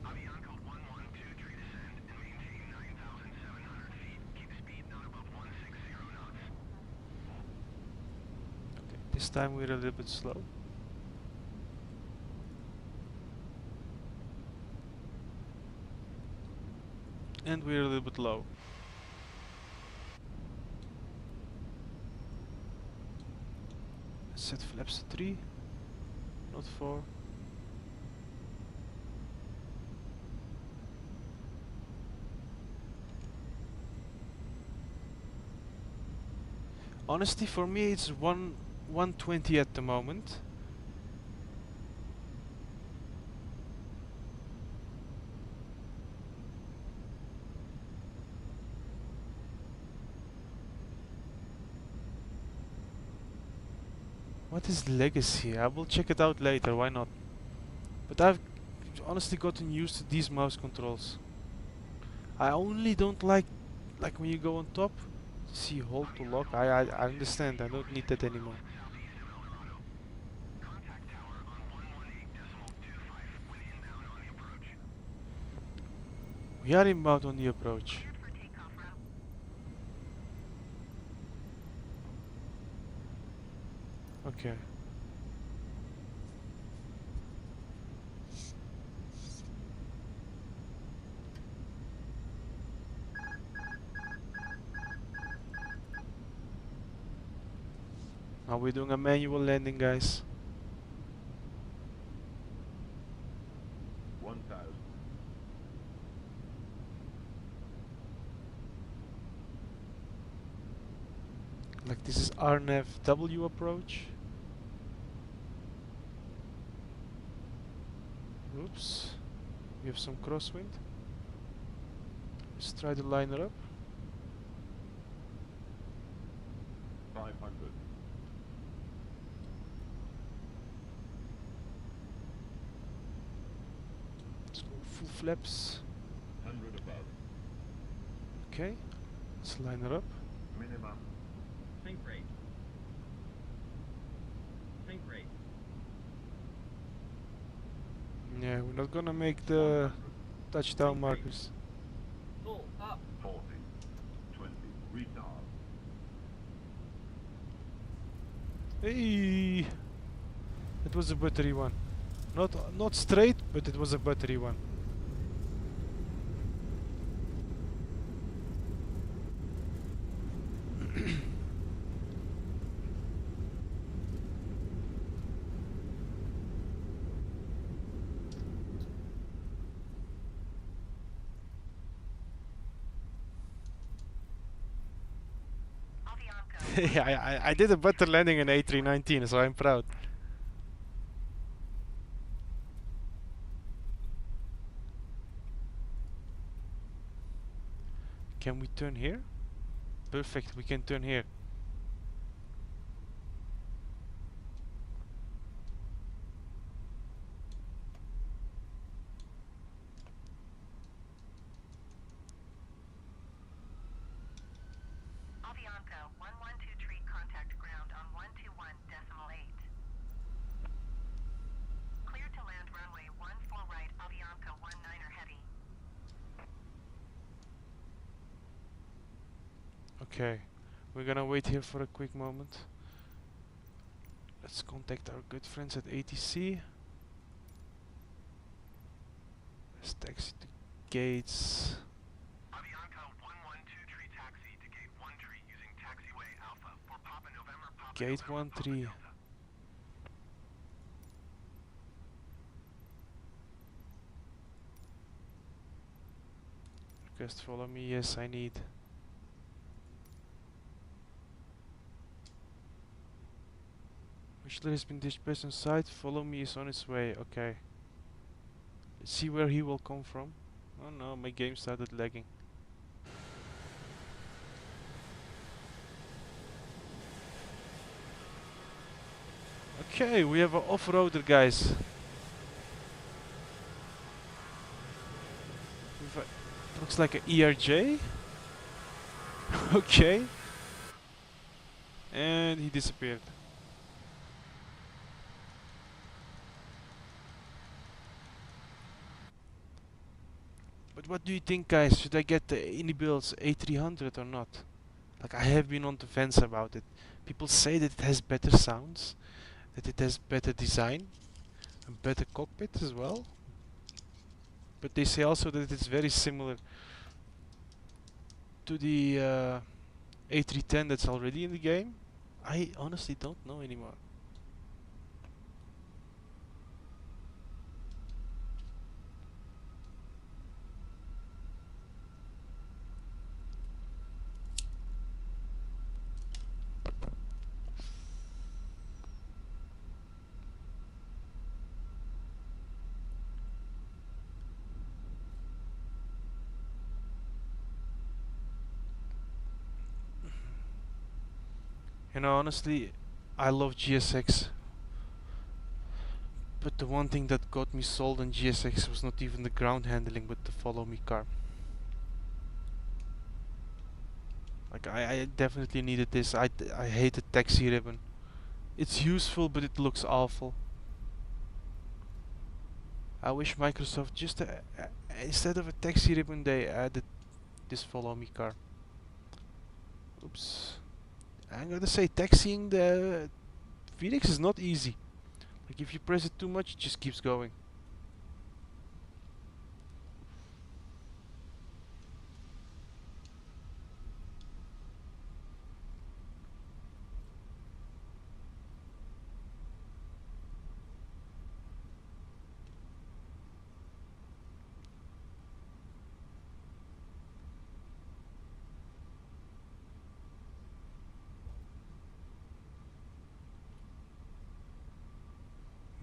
[SPEAKER 2] Avianca 112 tree descend and maintain 9,700 feet. Keep speed not above 160 knots.
[SPEAKER 1] Okay, this time we're a little bit slow. And we're a little bit low. Let's set flaps to 3, not 4. Honestly, for me it's 120 at the moment. What is Legacy? I will check it out later, why not? But I've honestly gotten used to these mouse controls. I only don't like when you go on top, see hold to lock. I understand, I don't need that anymore.
[SPEAKER 2] Southeast of El Dorado. Contact tower on 118.25 when inbound on the approach.
[SPEAKER 1] We are inbound on the approach.
[SPEAKER 2] Cleared for takeoff route.
[SPEAKER 1] Okay. Now we're doing a manual landing, guys.
[SPEAKER 3] 1,000.
[SPEAKER 1] Like this is RNAV-W approach. Oops. We have some crosswind. Let's try to line her up.
[SPEAKER 3] 500.
[SPEAKER 1] Let's go full flaps.
[SPEAKER 3] 100 above.
[SPEAKER 1] Okay. Let's line her up.
[SPEAKER 3] Minimum.
[SPEAKER 4] Think rate. Think rate.
[SPEAKER 1] Yeah, we're not gonna make the touchdown markers.
[SPEAKER 4] Full up.
[SPEAKER 3] 40. 20. Retard.
[SPEAKER 1] Hey! It was a buttery one. Not straight, but it was a buttery one.
[SPEAKER 2] Avianca.
[SPEAKER 1] Yeah, I did a butter landing in A319, so I'm proud. Can we turn here? Perfect, we can turn here.
[SPEAKER 2] Avianca 112 contact ground on 121.8. Clear to land runway 14 right, Avianca 19er heavy.
[SPEAKER 1] Okay, we're gonna wait here for a quick moment. Let's contact our good friends at ATC. Let's taxi to gates.
[SPEAKER 2] Avianca 112 taxi to gate 13 using taxiway Alpha for Papa November Papa
[SPEAKER 1] Gate
[SPEAKER 2] November, Papa
[SPEAKER 1] 13.
[SPEAKER 2] Delta.
[SPEAKER 1] Request follow me, yes I need. Whistler has been dispatched on site, follow me is on its way, okay. Let's see where he will come from. Oh no, my game started lagging. Okay, we have an off-roader, guys. Looks like an ERJ. Okay. And he disappeared. But what do you think, guys? Should I get the Inibil's A300 or not? Like, I have been on the fence about it. People say that it has better sounds, that it has better design, a better cockpit as well. But they say also that it's very similar to the A310 that's already in the game. I honestly don't know anymore. You know, honestly, I love GSX. But the one thing that got me sold on GSX was not even the ground handling, but the follow me car. Like, I definitely needed this. I hate the taxi ribbon. It's useful, but it looks awful. I wish Microsoft just instead of a taxi ribbon, they added this follow me car. Oops. I'm gonna say taxiing the Phoenix is not easy. Like, if you press it too much, it just keeps going.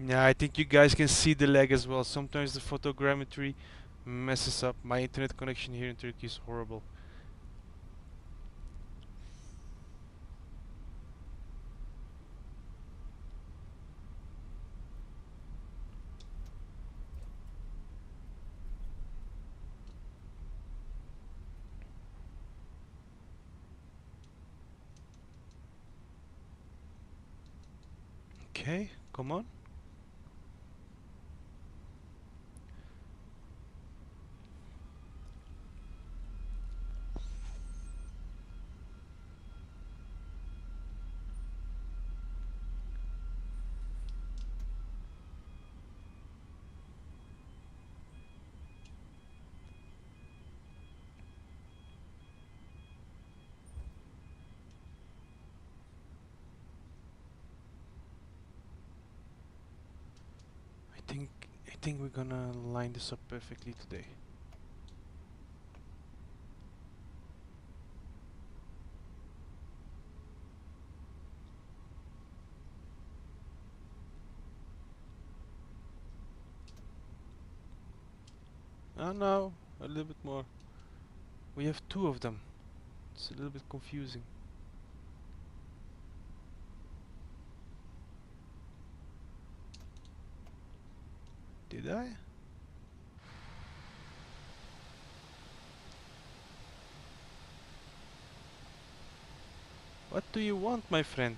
[SPEAKER 1] Yeah, I think you guys can see the lag as well. Sometimes the photogrammetry messes up. My internet connection here in Turkey is horrible. Okay, come on. I think we're gonna line this up perfectly today. Oh no, a little bit more. We have two of them. It's a little bit confusing. Did I? What do you want, my friend?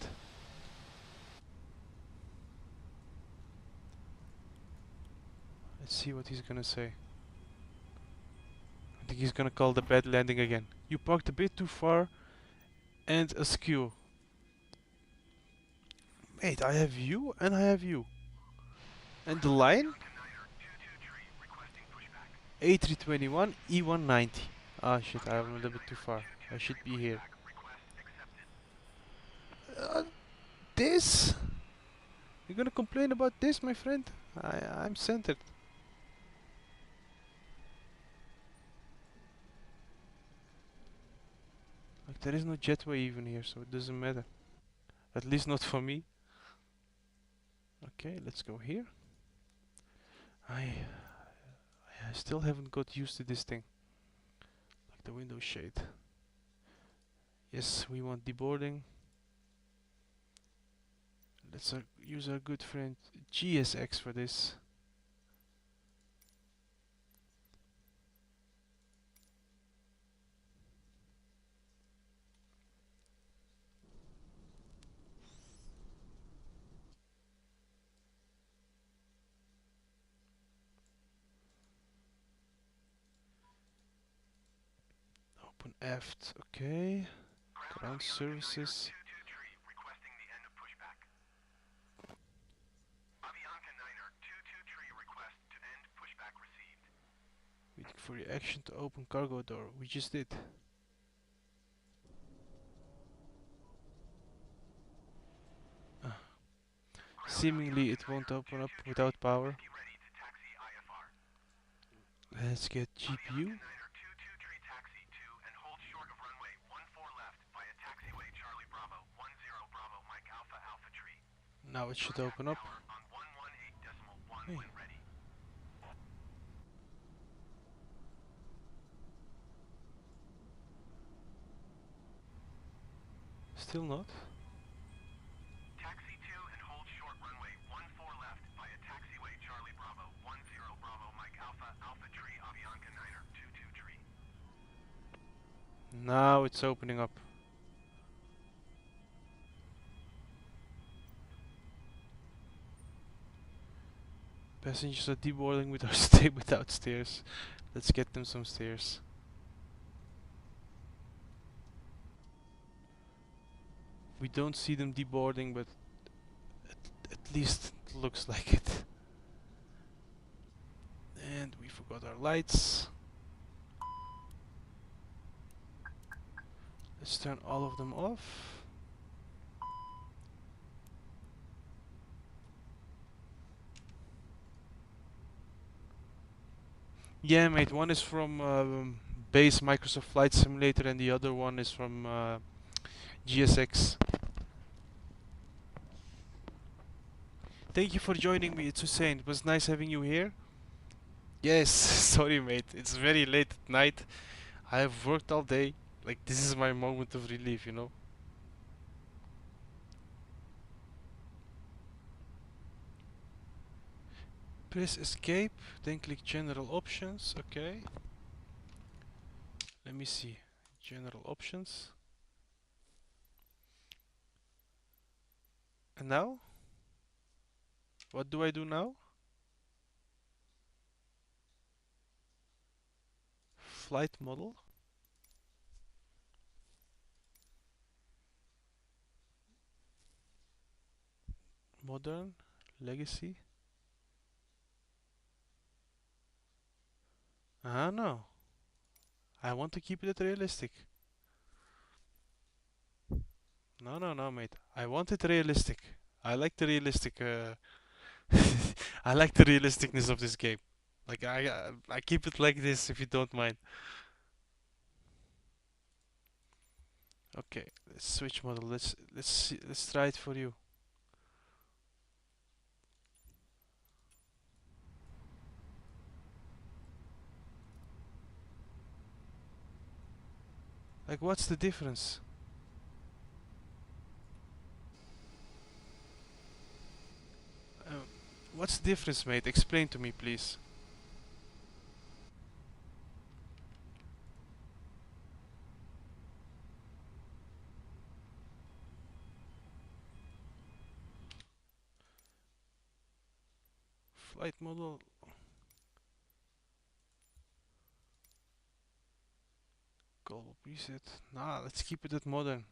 [SPEAKER 1] Let's see what he's gonna say. I think he's gonna call the bad landing again. You parked a bit too far and askew. Mate, I have you and I have you. And the line? A321 E190. Ah shit, I'm a little bit too far. I should be here. This? You're gonna complain about this, my friend? I'm centered. Like there is no jetway even here, so it doesn't matter. At least not for me. Okay, let's go here. I still haven't got used to this thing. Like the window shade. Yes, we want deboarding. Let's use our good friend GSX for this. Open aft, okay. Ground services.
[SPEAKER 2] Requesting the end of pushback. Avianca 223 request to end pushback received.
[SPEAKER 1] Waiting for reaction to open cargo door. We just did. Seemingly it won't open up without power.
[SPEAKER 2] Ready to taxi IFR.
[SPEAKER 1] Let's get GPU.
[SPEAKER 2] 223 taxi to and hold short of runway 14 left via taxiway Charlie Bravo 10 Bravo Mike Alpha Alpha Tree.
[SPEAKER 1] Now it should open up.
[SPEAKER 2] On 118.1
[SPEAKER 1] Hey.
[SPEAKER 2] when ready.
[SPEAKER 1] Still not.
[SPEAKER 2] Taxi to and hold short runway 14 left via taxiway Charlie Bravo 10 Bravo Mike Alpha Alpha Tree Avianca 223.
[SPEAKER 1] Now it's opening up. Passengers are deboarding without stairs. Let's get them some stairs. We don't see them deboarding, but at least it looks like it. And we forgot our lights. Let's turn all of them off. Yeah, mate, one is from base Microsoft Flight Simulator and the other one is from GSX. Thank you for joining me, it's Hussein. It was nice having you here. Yes, sorry mate, it's very late at night. I have worked all day. Like, this is my moment of relief, you know? Press escape, then click general options, okay. Let me see, general options. And now? What do I do now? Flight model. Modern, legacy. Ah, no. I want to keep it realistic. No, no, no, mate. I want it realistic. I like the realistic. I like the realisticness of this game. Like I keep it like this, if you don't mind. Okay, let's switch model. Let's try it for you. Like, what's the difference? Uh, what's the difference, mate? Explain to me, please. Flight model. Global preset. Nah, let's keep it at modern.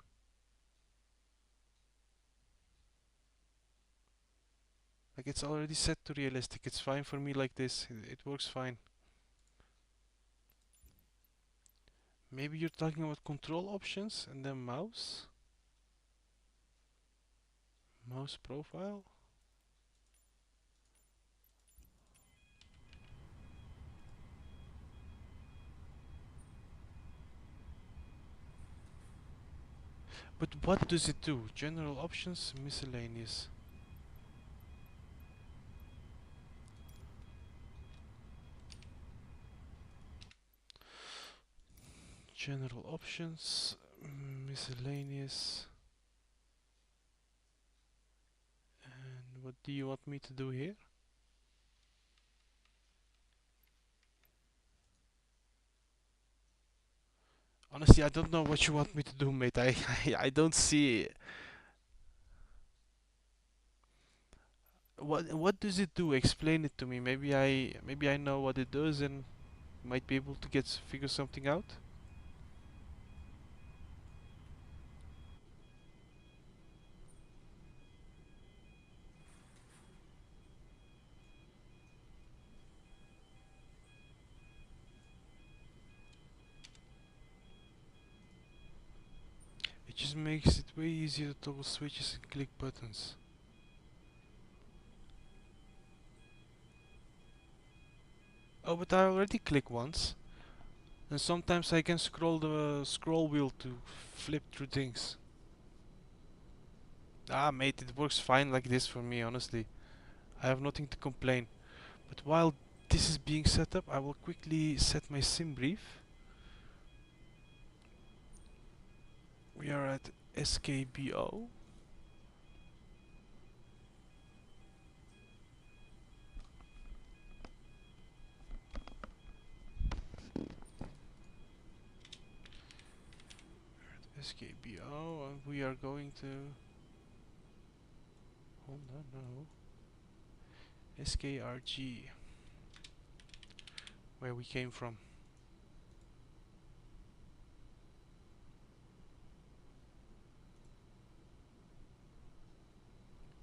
[SPEAKER 1] Like, it's already set to realistic. It's fine for me like this. It works fine. Maybe you're talking about control options and then mouse? Mouse profile? But what does it do? General options, miscellaneous. General options, miscellaneous. And what do you want me to do here? Honestly, I don't know what you want me to do, mate. I don't see what does it do? Explain it to me. Maybe I know what it does and might be able to figure something out. It just makes it way easier to toggle switches and click buttons. Oh, but I already click once. And sometimes I can scroll the scroll wheel to flip through things. Ah, mate, it works fine like this for me, honestly. I have nothing to complain. But while this is being set up, I will quickly set my sim brief. We are at SKBO. SKBO, and we are going to... Hold on, no. SKRG, where we came from.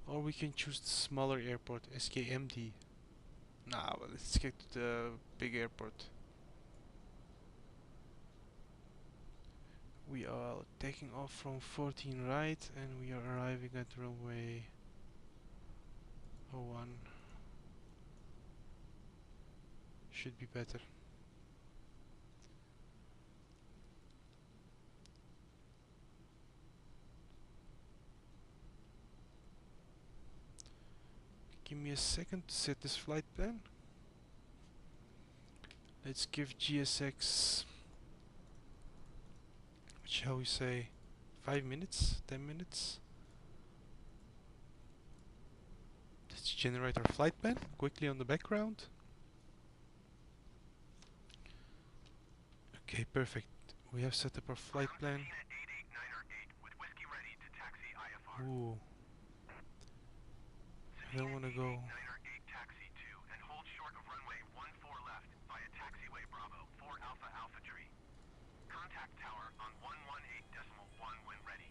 [SPEAKER 1] Or we can choose the smaller airport, SKMD. Nah, well, let's get to the big airport. We are taking off from 14 right and we are arriving at runway 01. Should be better. Give me a second to set this flight plan. Let's give GSX, what shall we say, 5 minutes, 10 minutes. Let's generate our flight plan quickly on the background. Okay, perfect. We have set up our flight plan. Ooh. I don't want to go.
[SPEAKER 2] Taxi 2 and hold short of runway 14 left via taxiway Bravo 4 Alpha Alpha Tree. Contact tower on 118.1 when ready.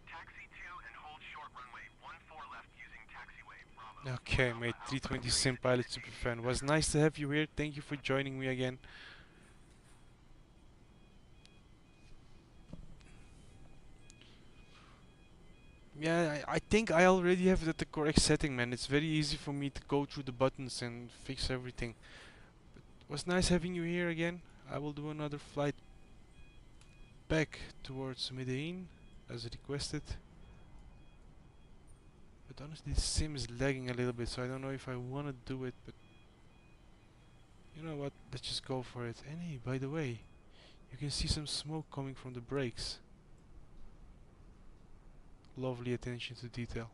[SPEAKER 2] Taxi 2 and hold short runway 14 left using taxiway Bravo.
[SPEAKER 1] Okay, mate, 320 Sim Pilot Superfan. Was nice to have you here. Thank you for joining me again. Yeah, I think I already have it at the correct setting, man. It's very easy for me to go through the buttons and fix everything. But it was nice having you here again. I will do another flight back towards Medellin as requested. But But honestly, the sim is lagging a little bit, so I don't know if I want to do it, but you know what, let's just go for it. And hey, by the way, you can see some smoke coming from the brakes. Lovely attention to detail.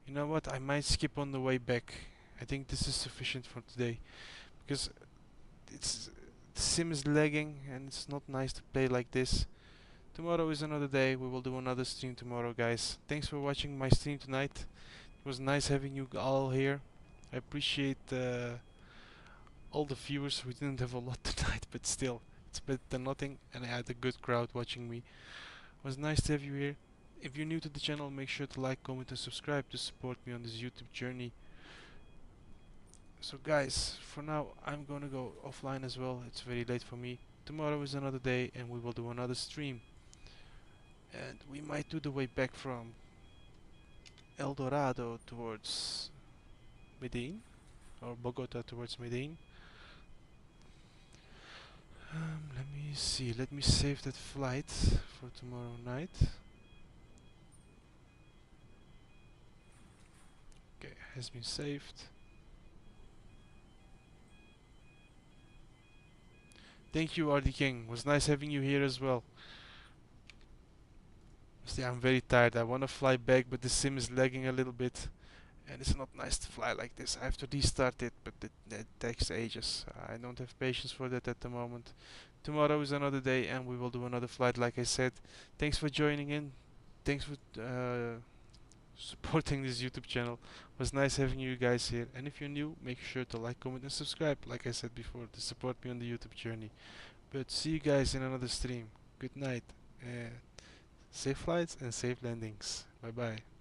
[SPEAKER 1] You know what, I might skip on the way back. I think this is sufficient for today, because it's the sim is lagging and it's not nice to play like this. Tomorrow is another day. We will do another stream tomorrow, guys. Thanks for watching my stream tonight. It was nice having you all here. I appreciate all the viewers. We didn't have a lot tonight, but still, it's better than nothing, and I had a good crowd watching me. It was nice to have you here. If you're new to the channel, make sure to like, comment and subscribe to support me on this YouTube journey. So guys, for now I'm gonna go offline as well. It's very late for me. Tomorrow is another day and we will do another stream. And we might do the way back from El Dorado towards Medellin, or Bogota towards Medellin. Let me see, let me save that flight for tomorrow night. Okay, has been saved. Thank you, RD King. It was nice having you here as well. See, I'm very tired. I want to fly back, but the sim is lagging a little bit. And it's not nice to fly like this. I have to restart it, but that takes ages. I don't have patience for that at the moment. Tomorrow is another day and we will do another flight like I said. Thanks for joining in. Thanks for supporting this YouTube channel. It was nice having you guys here. And if you're new, make sure to like, comment and subscribe, like I said before, to support me on the YouTube journey. But see you guys in another stream. Good night. Safe flights and safe landings. Bye bye.